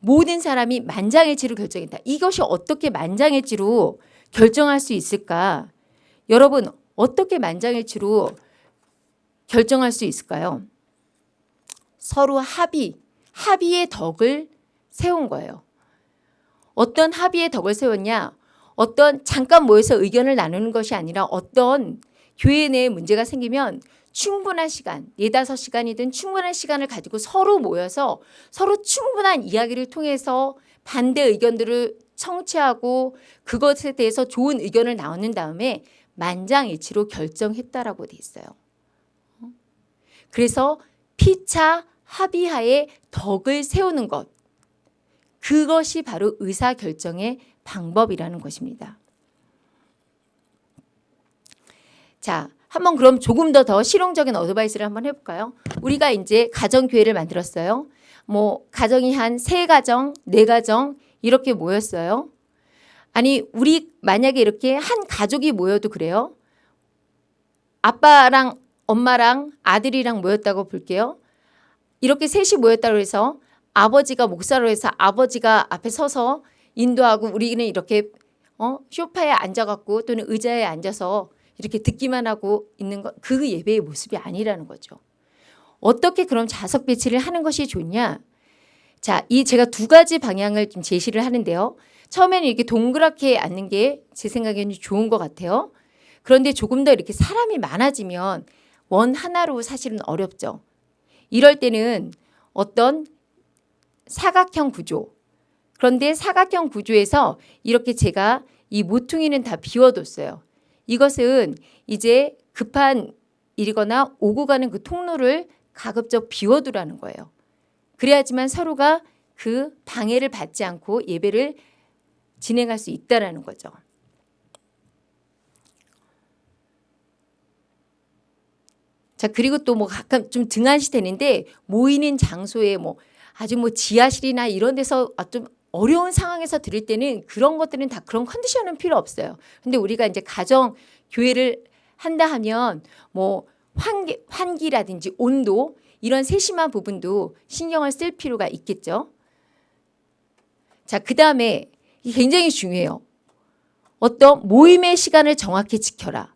모든 사람이 만장일치로 결정했다. 이것이 어떻게 만장일치로 결정할 수 있을까? 여러분 어떻게 만장일치로 결정할 수 있을까요? 서로 합의의 덕을 세운 거예요. 어떤 합의의 덕을 세웠냐? 어떤 잠깐 모여서 의견을 나누는 것이 아니라 어떤 교회 내에 문제가 생기면 충분한 시간, 4-5시간이든 충분한 시간을 가지고 서로 모여서 서로 충분한 이야기를 통해서 반대 의견들을 청취하고 그것에 대해서 좋은 의견을 나누는 다음에 만장일치로 결정했다라고 돼 있어요. 그래서 피차 합의하에 덕을 세우는 것, 그것이 바로 의사결정의 방법이라는 것입니다. 자, 한번 그럼 조금 더 실용적인 어드바이스를 한번 해볼까요? 우리가 이제 가정교회를 만들었어요. 뭐 가정이 한 3가정, 4가정 이렇게 모였어요. 아니 우리 만약에 이렇게 한 가족이 모여도 그래요. 아빠랑 엄마랑 아들이랑 모였다고 볼게요. 이렇게 셋이 모였다고 해서 아버지가 목사로 해서 아버지가 앞에 서서 인도하고 우리는 이렇게 소파에 앉아갖고 또는 의자에 앉아서 이렇게 듣기만 하고 있는 것, 그 예배의 모습이 아니라는 거죠. 어떻게 그럼 좌석 배치를 하는 것이 좋냐? 자, 이 제가 2가지 방향을 좀 제시를 하는데요. 처음에는 이렇게 동그랗게 앉는 게 제 생각에는 좋은 것 같아요. 그런데 조금 더 이렇게 사람이 많아지면 원 하나로 사실은 어렵죠. 이럴 때는 어떤 사각형 구조. 그런데 사각형 구조에서 이렇게 제가 이 모퉁이는 다 비워뒀어요. 이것은 이제 급한 일이거나 오고 가는 그 통로를 가급적 비워두라는 거예요. 그래야지만 서로가 그 방해를 받지 않고 예배를 진행할 수 있다라는 거죠. 자, 그리고 또 뭐 가끔 좀 등한시 되는데 모이는 장소에 뭐 아주 뭐 지하실이나 이런 데서 좀 어려운 상황에서 들을 때는 그런 것들은 다 그런 컨디션은 필요 없어요. 근데 우리가 이제 가정 교회를 한다 하면 뭐 환기라든지 온도 이런 세심한 부분도 신경을 쓸 필요가 있겠죠. 자, 그다음에 이게 굉장히 중요해요. 어떤 모임의 시간을 정확히 지켜라.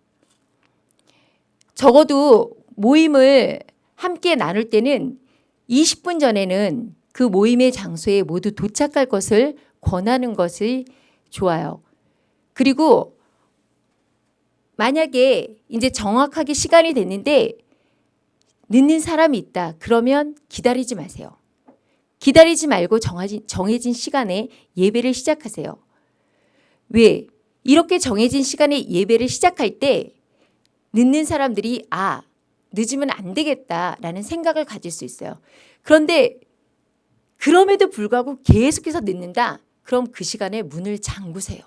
적어도 모임을 함께 나눌 때는 20분 전에는 그 모임의 장소에 모두 도착할 것을 권하는 것이 좋아요. 그리고 만약에 이제 정확하게 시간이 됐는데 늦는 사람이 있다. 그러면 기다리지 마세요. 기다리지 말고 정해진 시간에 예배를 시작하세요. 왜? 이렇게 정해진 시간에 예배를 시작할 때 늦는 사람들이 늦으면 안 되겠다라는 생각을 가질 수 있어요. 그런데 그럼에도 불구하고 계속해서 늦는다. 그럼 그 시간에 문을 잠그세요.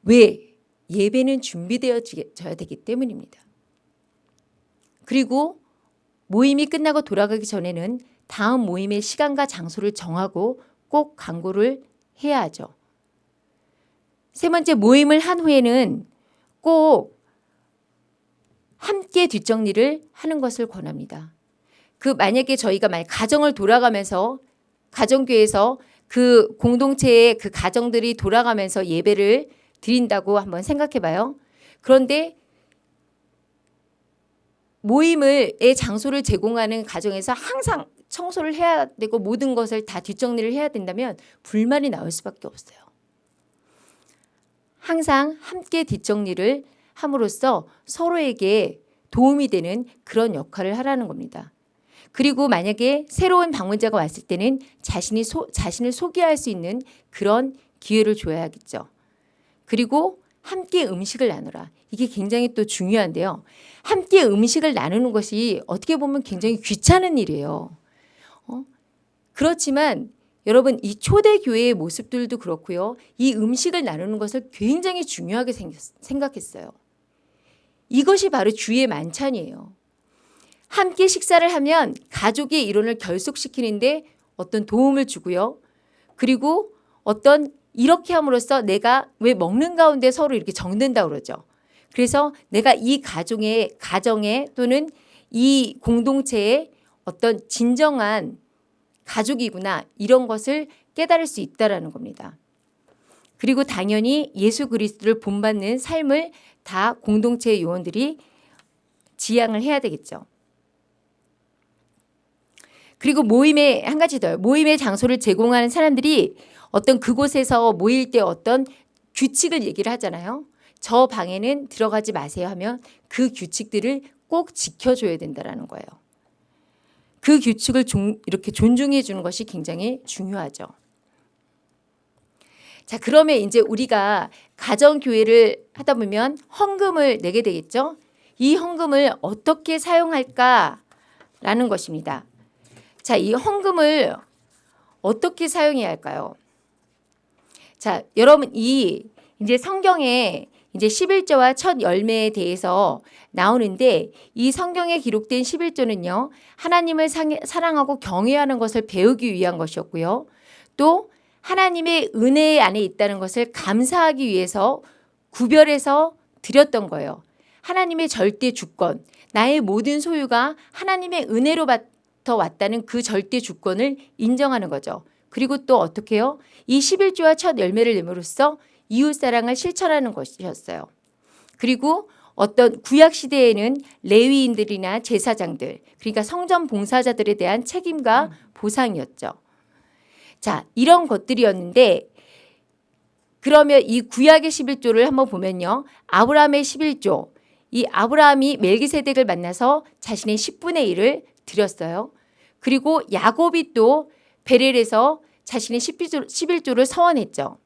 왜? 예배는 준비되어져야 되기 때문입니다. 그리고 모임이 끝나고 돌아가기 전에는 다음 모임의 시간과 장소를 정하고 꼭 강구를 해야 하죠. 3번째, 모임을 한 후에는 꼭 함께 뒷정리를 하는 것을 권합니다. 만약에 저희가 가정을 돌아가면서 가정교회에서 그 공동체의 그 가정들이 돌아가면서 예배를 드린다고 한번 생각해 봐요. 그런데 모임의 장소를 제공하는 가정에서 항상 청소를 해야 되고 모든 것을 다 뒷정리를 해야 된다면 불만이 나올 수밖에 없어요. 항상 함께 뒷정리를 함으로써 서로에게 도움이 되는 그런 역할을 하라는 겁니다. 그리고 만약에 새로운 방문자가 왔을 때는 자신을 소개할 수 있는 그런 기회를 줘야겠죠. 그리고 함께 음식을 나누라. 이게 굉장히 또 중요한데요. 함께 음식을 나누는 것이 어떻게 보면 굉장히 귀찮은 일이에요. 그렇지만 여러분 이 초대교회의 모습들도 그렇고요. 이 음식을 나누는 것을 굉장히 중요하게 생각했어요. 이것이 바로 주의 만찬이에요. 함께 식사를 하면 가족의 이론을 결속시키는데 어떤 도움을 주고요. 그리고 이렇게 함으로써 내가 왜 먹는 가운데 서로 이렇게 정든다고 그러죠. 그래서 내가 이 가정에 또는 이 공동체의 어떤 진정한 가족이구나 이런 것을 깨달을 수 있다라는 겁니다. 그리고 당연히 예수 그리스도를 본받는 삶을 다 공동체의 요원들이 지향을 해야 되겠죠. 그리고 한 가지 더요. 모임의 장소를 제공하는 사람들이 어떤 그곳에서 모일 때 어떤 규칙을 얘기를 하잖아요. 저 방에는 들어가지 마세요 하면 그 규칙들을 꼭 지켜줘야 된다는 거예요. 그 규칙을 이렇게 존중해 주는 것이 굉장히 중요하죠. 자, 그러면 이제 우리가 가정교회를 하다 보면 헌금을 내게 되겠죠. 이 헌금을 어떻게 사용할까라는 것입니다. 자, 이 헌금을 어떻게 사용해야 할까요? 자, 여러분 이제 성경에 이제 11조와 첫 열매에 대해서 나오는데 이 성경에 기록된 11조는요. 하나님을 사랑하고 경외하는 것을 배우기 위한 것이었고요. 또 하나님의 은혜 안에 있다는 것을 감사하기 위해서 구별해서 드렸던 거예요. 하나님의 절대 주권, 나의 모든 소유가 하나님의 은혜로부터 왔다는 그 절대 주권을 인정하는 거죠. 그리고 또 어떻게 해요? 이 11조와 첫 열매를 내므로써 이웃사랑을 실천하는 것이었어요. 그리고 어떤 구약시대에는 레위인들이나 제사장들, 그러니까 성전 봉사자들에 대한 책임과 보상이었죠. 자, 이런 것들이었는데 그러면 이 구약의 11조를 한번 보면요. 아브라함의 11조, 이 아브라함이 멜기세덱을 만나서 자신의 10분의 1을 드렸어요. 그리고 야곱이 또 베렐에서 자신의 11조를 서원했죠.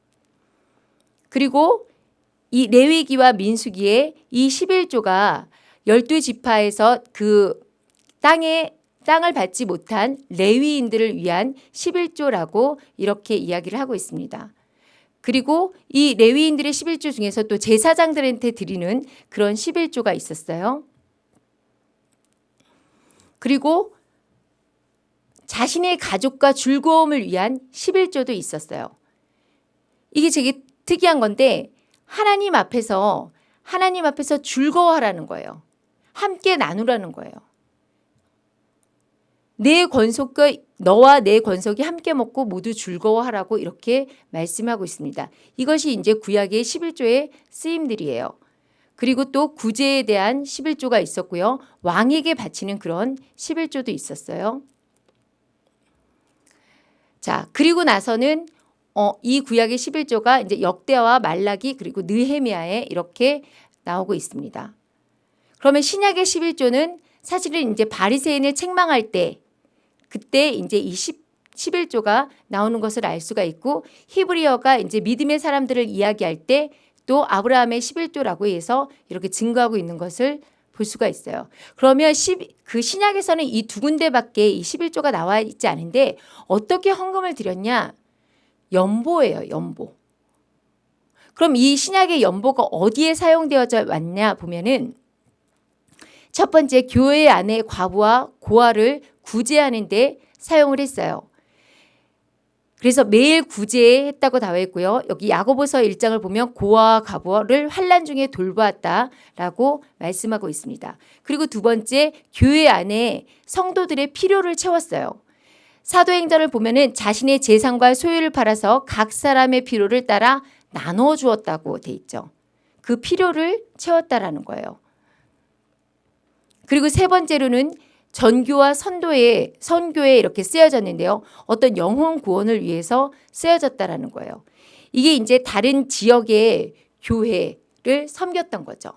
그리고 이 레위기와 민수기의 이 11조가 12지파에서 그 땅을 받지 못한 레위인들을 위한 11조라고 이렇게 이야기를 하고 있습니다. 그리고 이 레위인들의 11조 중에서 또 제사장들한테 드리는 그런 11조가 있었어요. 그리고 자신의 가족과 즐거움을 위한 11조도 있었어요. 이게 되게 특이한 건데 하나님 앞에서 즐거워하라는 거예요. 함께 나누라는 거예요. 너와 내 권속이 함께 먹고 모두 즐거워하라고 이렇게 말씀하고 있습니다. 이것이 이제 구약의 11조의 쓰임들이에요. 그리고 또 구제에 대한 11조가 있었고요. 왕에게 바치는 그런 11조도 있었어요. 자, 그리고 나서는 이 구약의 11조가 이제 역대와 말라기 그리고 느헤미야에 이렇게 나오고 있습니다. 그러면 신약의 11조는 사실은 이제 바리새인을 책망할 때 그때 이제 이 11조가 나오는 것을 알 수가 있고 히브리어가 이제 믿음의 사람들을 이야기할 때 또 아브라함의 11조라고 해서 이렇게 증거하고 있는 것을 볼 수가 있어요. 그러면 그 신약에서는 이 두 군데밖에 이 11조가 나와 있지 않은데 어떻게 헌금을 드렸냐? 연보예요. 연보. 그럼 이 신약의 연보가 어디에 사용되어져 왔냐 보면은 첫 번째 교회 안에 과부와 고아를 구제하는 데 사용을 했어요. 그래서 매일 구제했다고 나와 있고요. 여기 야고보서 1장을 보면 고아와 과부를 환난 중에 돌보았다라고 말씀하고 있습니다. 그리고 두 번째 교회 안에 성도들의 필요를 채웠어요. 사도행전을 보면은 자신의 재산과 소유를 팔아서 각 사람의 필요를 따라 나눠 주었다고 돼 있죠. 그 필요를 채웠다라는 거예요. 그리고 세 번째로는 전교와 선교에 이렇게 쓰여졌는데요. 어떤 영혼 구원을 위해서 쓰여졌다라는 거예요. 이게 이제 다른 지역의 교회를 섬겼던 거죠.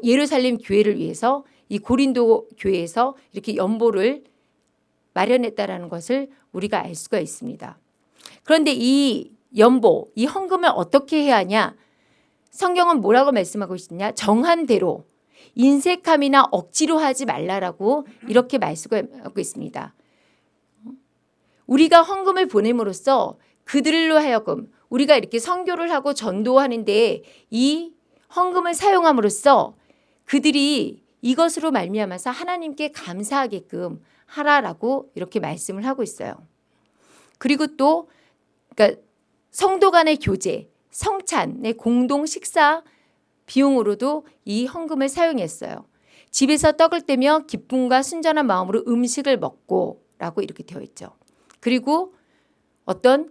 예루살렘 교회를 위해서 이 고린도 교회에서 이렇게 연보를 마련했다라는 것을 우리가 알 수가 있습니다. 그런데 이 연보, 이 헌금을 어떻게 해야 하냐? 성경은 뭐라고 말씀하고 있느냐? 정한 대로 인색함이나 억지로 하지 말라라고 이렇게 말씀하고 있습니다. 우리가 헌금을 보냄으로써 그들로 하여금 우리가 이렇게 선교를 하고 전도하는데 이 헌금을 사용함으로써 그들이 이것으로 말미암아서 하나님께 감사하게끔 하라라고 이렇게 말씀을 하고 있어요. 그리고 또 그러니까 성도 간의 교제, 성찬의 공동 식사 비용으로도 이 헌금을 사용했어요. 집에서 떡을 떼며 기쁨과 순전한 마음으로 음식을 먹고 라고 이렇게 되어 있죠. 그리고 어떤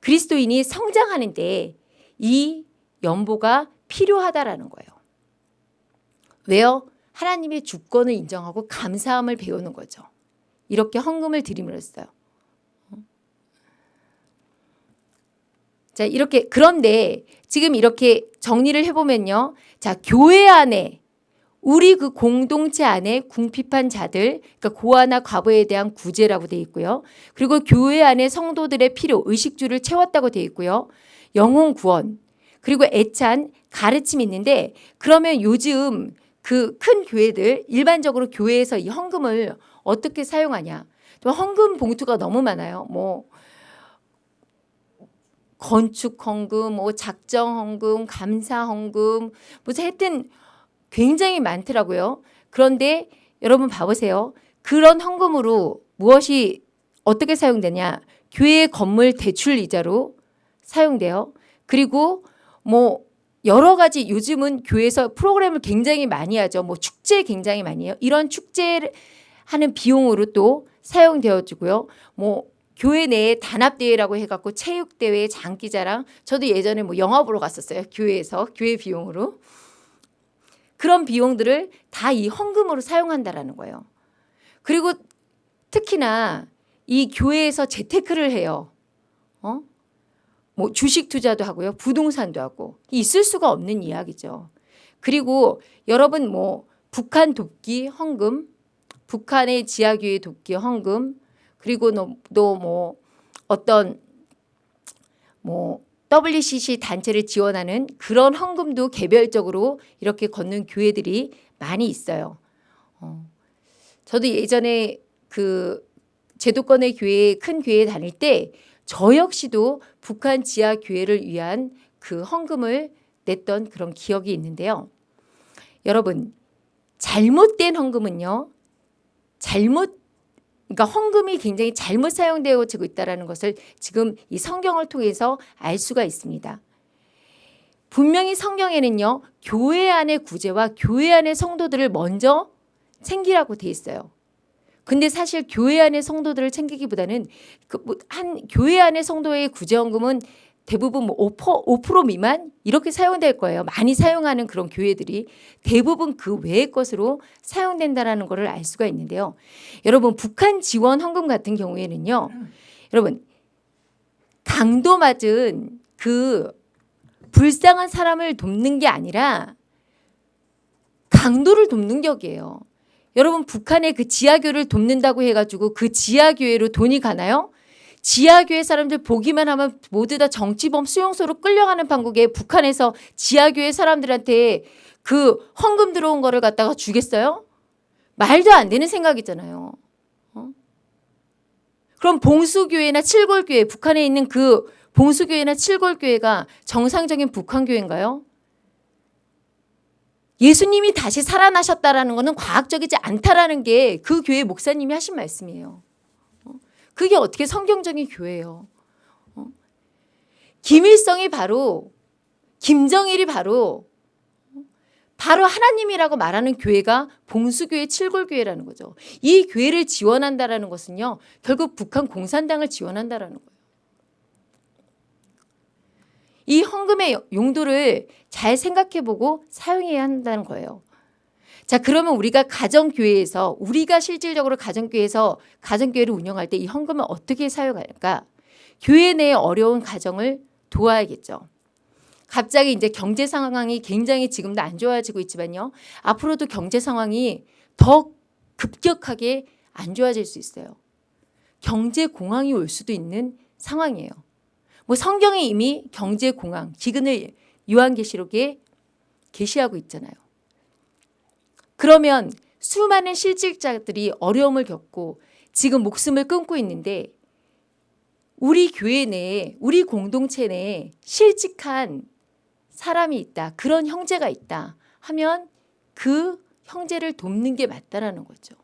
그리스도인이 성장하는데 이 연보가 필요하다라는 거예요. 왜요? 하나님의 주권을 인정하고 감사함을 배우는 거죠. 이렇게 헌금을 드림으로써요. 자, 이렇게 그런데 지금 이렇게 정리를 해보면요. 자, 교회 안에 우리 그 공동체 안에 궁핍한 자들, 그러니까 고아나 과부에 대한 구제라고 되어 있고요. 그리고 교회 안에 성도들의 필요, 의식주를 채웠다고 되어 있고요. 영혼 구원, 그리고 애찬, 가르침이 있는데 그러면 요즘 그 큰 교회들 일반적으로 교회에서 이 헌금을 어떻게 사용하냐? 또 헌금 봉투가 너무 많아요. 건축 헌금, 작정 헌금, 감사 헌금, 하여튼 굉장히 많더라고요. 그런데 여러분 봐보세요. 그런 헌금으로 무엇이 어떻게 사용되냐? 교회 건물 대출 이자로 사용돼요. 그리고 여러 가지 요즘은 교회에서 프로그램을 굉장히 많이 하죠. 축제 굉장히 많이 해요. 이런 축제를 하는 비용으로 또 사용되어지고요. 교회 내에 단합대회라고 해갖고 체육대회, 장기자랑 저도 예전에 영화 보러 갔었어요. 교회에서 교회 비용으로. 그런 비용들을 다 이 헌금으로 사용한다라는 거예요. 그리고 특히나 이 교회에서 재테크를 해요. 주식 투자도 하고요. 부동산도 하고. 있을 수가 없는 이야기죠. 그리고 여러분 북한 돕기 헌금, 북한의 지하교회 돕기 헌금, 그리고 또 어떤 WCC 단체를 지원하는 그런 헌금도 개별적으로 이렇게 걷는 교회들이 많이 있어요. 저도 예전에 그 제도권의 교회, 큰 교회에 다닐 때 저 역시도 북한 지하 교회를 위한 그 헌금을 냈던 그런 기억이 있는데요. 여러분, 잘못된 헌금은요. 그러니까 헌금이 굉장히 잘못 사용되어지고 있다는 것을 지금 이 성경을 통해서 알 수가 있습니다. 분명히 성경에는요. 교회 안의 구제와 교회 안의 성도들을 먼저 챙기라고 돼 있어요. 근데 사실 교회 안의 성도들을 챙기기보다는 교회 안의 성도의 구제헌금은 대부분 5% 미만 이렇게 사용될 거예요. 많이 사용하는 그런 교회들이 대부분 그 외의 것으로 사용된다는 것을 알 수가 있는데요. 여러분 북한 지원 헌금 같은 경우에는요. 여러분 강도 맞은 그 불쌍한 사람을 돕는 게 아니라 강도를 돕는 격이에요. 여러분 북한의 그 지하교회를 돕는다고 해가지고 그 지하교회로 돈이 가나요? 지하교회 사람들 보기만 하면 모두 다 정치범 수용소로 끌려가는 판국에 북한에서 지하교회 사람들한테 그 헌금 들어온 거를 갖다가 주겠어요? 말도 안 되는 생각이잖아요. 그럼 봉수교회나 칠골교회, 북한에 있는 그 봉수교회나 칠골교회가 정상적인 북한교회인가요? 예수님이 다시 살아나셨다라는 것은 과학적이지 않다라는 게 그 교회 목사님이 하신 말씀이에요. 그게 어떻게 성경적인 교회예요? 김일성이 김정일이 바로 하나님이라고 말하는 교회가 봉수교회 칠골교회라는 거죠. 이 교회를 지원한다라는 것은요. 결국 북한 공산당을 지원한다라는 거예요. 이 헌금의 용도를 잘 생각해보고 사용해야 한다는 거예요. 자, 그러면 우리가 가정교회에서 우리가 실질적으로 가정교회에서 가정교회를 운영할 때 이 헌금을 어떻게 사용할까? 교회 내 어려운 가정을 도와야겠죠. 갑자기 이제 경제 상황이 굉장히 지금도 안 좋아지고 있지만요. 앞으로도 경제 상황이 더 급격하게 안 좋아질 수 있어요. 경제 공황이 올 수도 있는 상황이에요. 뭐 성경에 이미 경제 공황, 기근을 요한계시록에 계시하고 있잖아요. 그러면 수많은 실직자들이 어려움을 겪고 지금 목숨을 끊고 있는데 우리 교회 내에, 우리 공동체 내에 실직한 사람이 있다. 그런 형제가 있다 하면 그 형제를 돕는 게 맞다라는 거죠.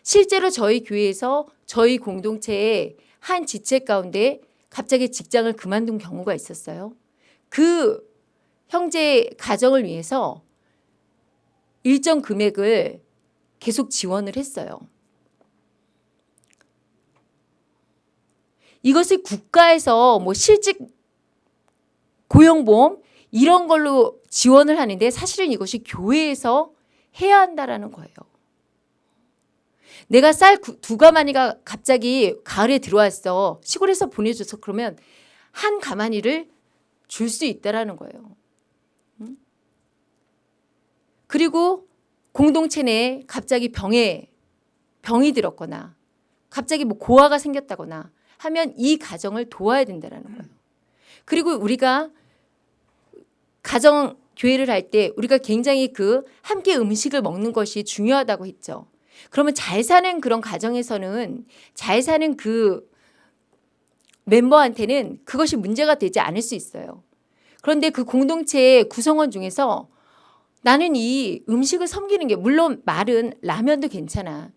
실제로 저희 교회에서 저희 공동체의 한 지체 가운데 갑자기 직장을 그만둔 경우가 있었어요. 그 형제 가정을 위해서 일정 금액을 계속 지원을 했어요. 이것을 국가에서 뭐 실직 고용보험 이런 걸로 지원을 하는데 사실은 이것이 교회에서 해야 한다라는 거예요. 내가 쌀 두 가마니가 갑자기 가을에 들어왔어. 시골에서 보내줘서 그러면 한 가마니를 줄 수 있다라는 거예요. 그리고 공동체 내에 갑자기 병이 들었거나 갑자기 뭐 고아가 생겼다거나 하면 이 가정을 도와야 된다라는 거예요. 그리고 우리가 가정 교회를 할 때 우리가 굉장히 그 함께 음식을 먹는 것이 중요하다고 했죠. 그러면 잘 사는 그런 가정에서는 잘 사는 그 멤버한테는 그것이 문제가 되지 않을 수 있어요. 그런데 그 공동체의 구성원 중에서 나는 이 음식을 섬기는 게 물론 말은 라면도 괜찮아.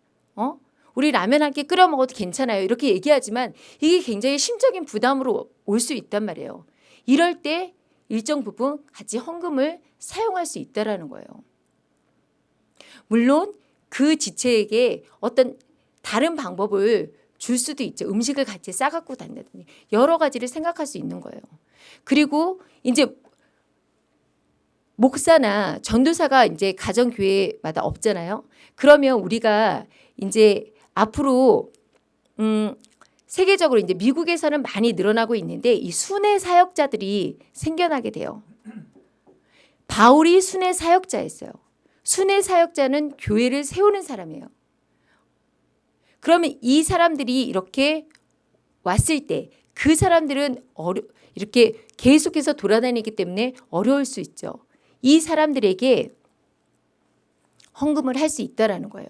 우리 라면 한 끼 끓여 먹어도 괜찮아요. 이렇게 얘기하지만 이게 굉장히 심적인 부담으로 올 수 있단 말이에요. 이럴 때 일정 부분 같이 헌금을 사용할 수 있다라는 거예요. 물론 그 지체에게 어떤 다른 방법을 줄 수도 있죠. 음식을 같이 싸갖고 다닌다든지 여러 가지를 생각할 수 있는 거예요. 그리고 이제 목사나 전도사가 이제 가정교회마다 없잖아요. 그러면 우리가 이제 앞으로 세계적으로 이제 미국에서는 많이 늘어나고 있는데 이 순회 사역자들이 생겨나게 돼요. 바울이 순회 사역자였어요. 순회 사역자는 교회를 세우는 사람이에요. 그러면 이 사람들이 이렇게 왔을 때 그 사람들은 이렇게 계속해서 돌아다니기 때문에 어려울 수 있죠. 이 사람들에게 헌금을 할 수 있다라는 거예요.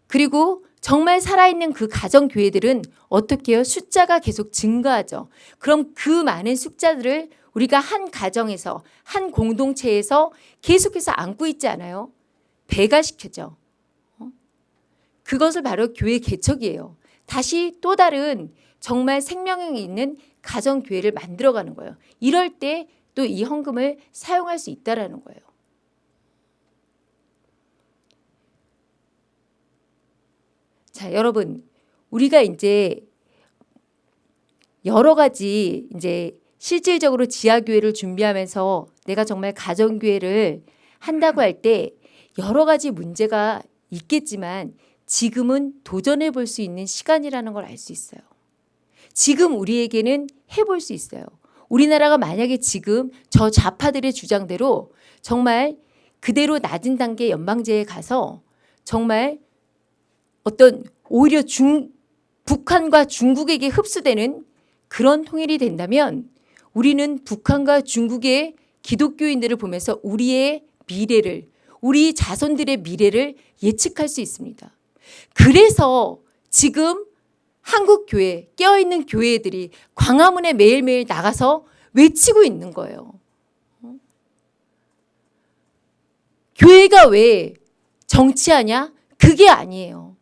그리고 정말 살아있는 그 가정교회들은 어떻게 해요? 숫자가 계속 증가하죠. 그럼 그 많은 숫자들을 우리가 한 가정에서 한 공동체에서 계속해서 안고 있지 않아요? 배가시켜죠. 그것을 바로 교회 개척이에요. 다시 또 다른 정말 생명력이 있는 가정교회를 만들어가는 거예요. 이럴 때 또 이 헌금을 사용할 수 있다라는 거예요. 자, 여러분, 우리가 이제 여러 가지 이제 실질적으로 지하교회를 준비하면서 내가 정말 가정교회를 한다고 할 때 여러 가지 문제가 있겠지만 지금은 도전해 볼 수 있는 시간이라는 걸 알 수 있어요. 지금 우리에게는 해볼 수 있어요. 우리나라가 만약에 지금 저 좌파들의 주장대로 정말 그대로 낮은 단계 연방제에 가서 정말 어떤 오히려 북한과 중국에게 흡수되는 그런 통일이 된다면 우리는 북한과 중국의 기독교인들을 보면서 우리의 미래를, 우리 자손들의 미래를 예측할 수 있습니다. 그래서 지금 한국 교회, 깨어있는 교회들이 광화문에 매일매일 나가서 외치고 있는 거예요. 교회가 왜 정치하냐? 그게 아니에요.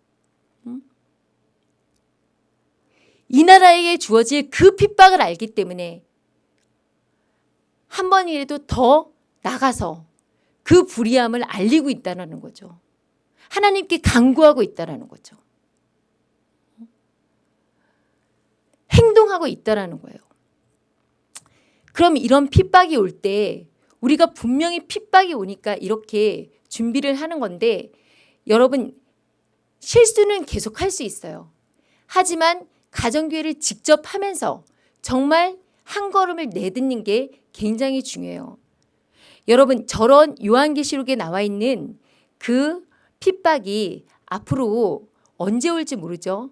이 나라에게 주어질 그 핍박을 알기 때문에 한 번이라도 더 나가서 그 불의함을 알리고 있다는 거죠. 하나님께 간구하고 있다는 거죠. 행동하고 있다는 거예요. 그럼 이런 핍박이 올 때 우리가 분명히 핍박이 오니까 이렇게 준비를 하는 건데 여러분 실수는 계속 할 수 있어요. 하지만 가정교회를 직접 하면서 정말 한 걸음을 내딛는 게 굉장히 중요해요. 여러분 저런 요한계시록에 나와 있는 그 핍박이 앞으로 언제 올지 모르죠.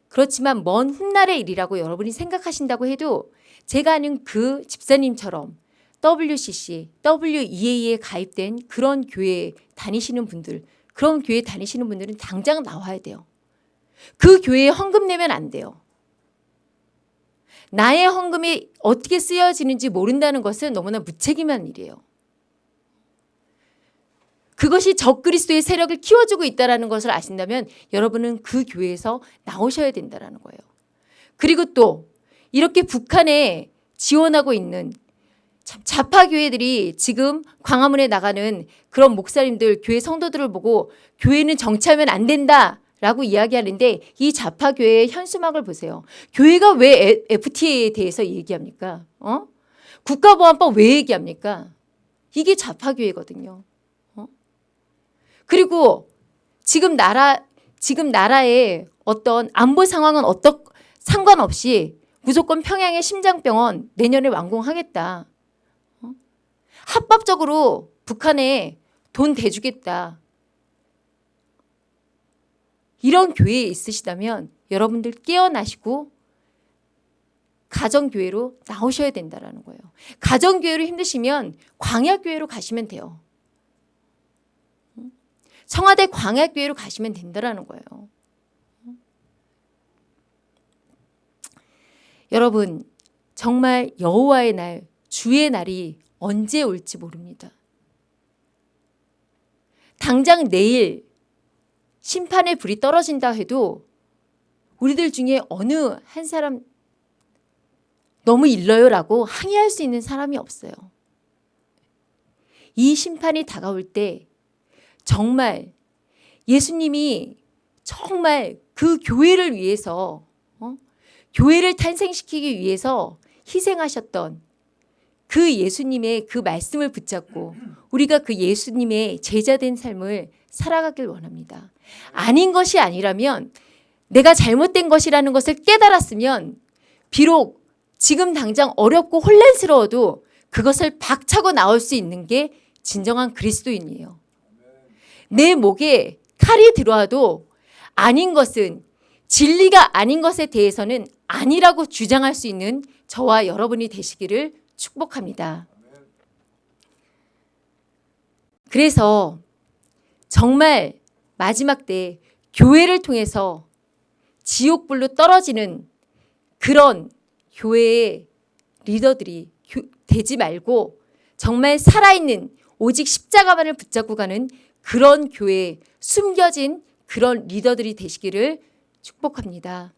그렇지만 먼 훗날의 일이라고 여러분이 생각하신다고 해도 제가 아는 그 집사님처럼 WCC, WEA에 가입된 그런 교회에 다니시는 분들, 그런 교회에 다니시는 분들은 당장 나와야 돼요. 그 교회에 헌금 내면 안 돼요. 나의 헌금이 어떻게 쓰여지는지 모른다는 것은 너무나 무책임한 일이에요. 그것이 적그리스도의 세력을 키워주고 있다는 것을 아신다면 여러분은 그 교회에서 나오셔야 된다는 거예요. 그리고 또 이렇게 북한에 지원하고 있는 참 좌파교회들이 지금 광화문에 나가는 그런 목사님들, 교회 성도들을 보고 교회는 정치하면 안 된다라고 이야기하는데 이 좌파교회의 현수막을 보세요. 교회가 왜 FTA에 대해서 얘기합니까? 국가보안법 왜 얘기합니까? 이게 좌파교회거든요. 그리고 지금 나라의 어떤 안보 상황은 상관없이 무조건 평양의 심장병원 내년에 완공하겠다. 합법적으로 북한에 돈 대주겠다. 이런 교회에 있으시다면 여러분들 깨어나시고 가정교회로 나오셔야 된다는 거예요. 가정교회로 힘드시면 광야교회로 가시면 돼요. 청와대 광야교회로 가시면 된다는 거예요. 여러분 정말 여호와의 날, 주의 날이 언제 올지 모릅니다. 당장 내일 심판의 불이 떨어진다 해도 우리들 중에 어느 한 사람 너무 일러요라고 항의할 수 있는 사람이 없어요. 이 심판이 다가올 때 정말 예수님이 정말 그 교회를 위해서 교회를 탄생시키기 위해서 희생하셨던 그 예수님의 그 말씀을 붙잡고 우리가 그 예수님의 제자된 삶을 살아가길 원합니다. 아닌 것이 아니라면 내가 잘못된 것이라는 것을 깨달았으면 비록 지금 당장 어렵고 혼란스러워도 그것을 박차고 나올 수 있는 게 진정한 그리스도인이에요. 내 목에 칼이 들어와도 아닌 것은 진리가 아닌 것에 대해서는 아니라고 주장할 수 있는 저와 여러분이 되시기를 축복합니다. 그래서 정말 마지막 때 교회를 통해서 지옥불로 떨어지는 그런 교회의 리더들이 되지 말고 정말 살아있는 오직 십자가만을 붙잡고 가는 그런 교회에 숨겨진 그런 리더들이 되시기를 축복합니다.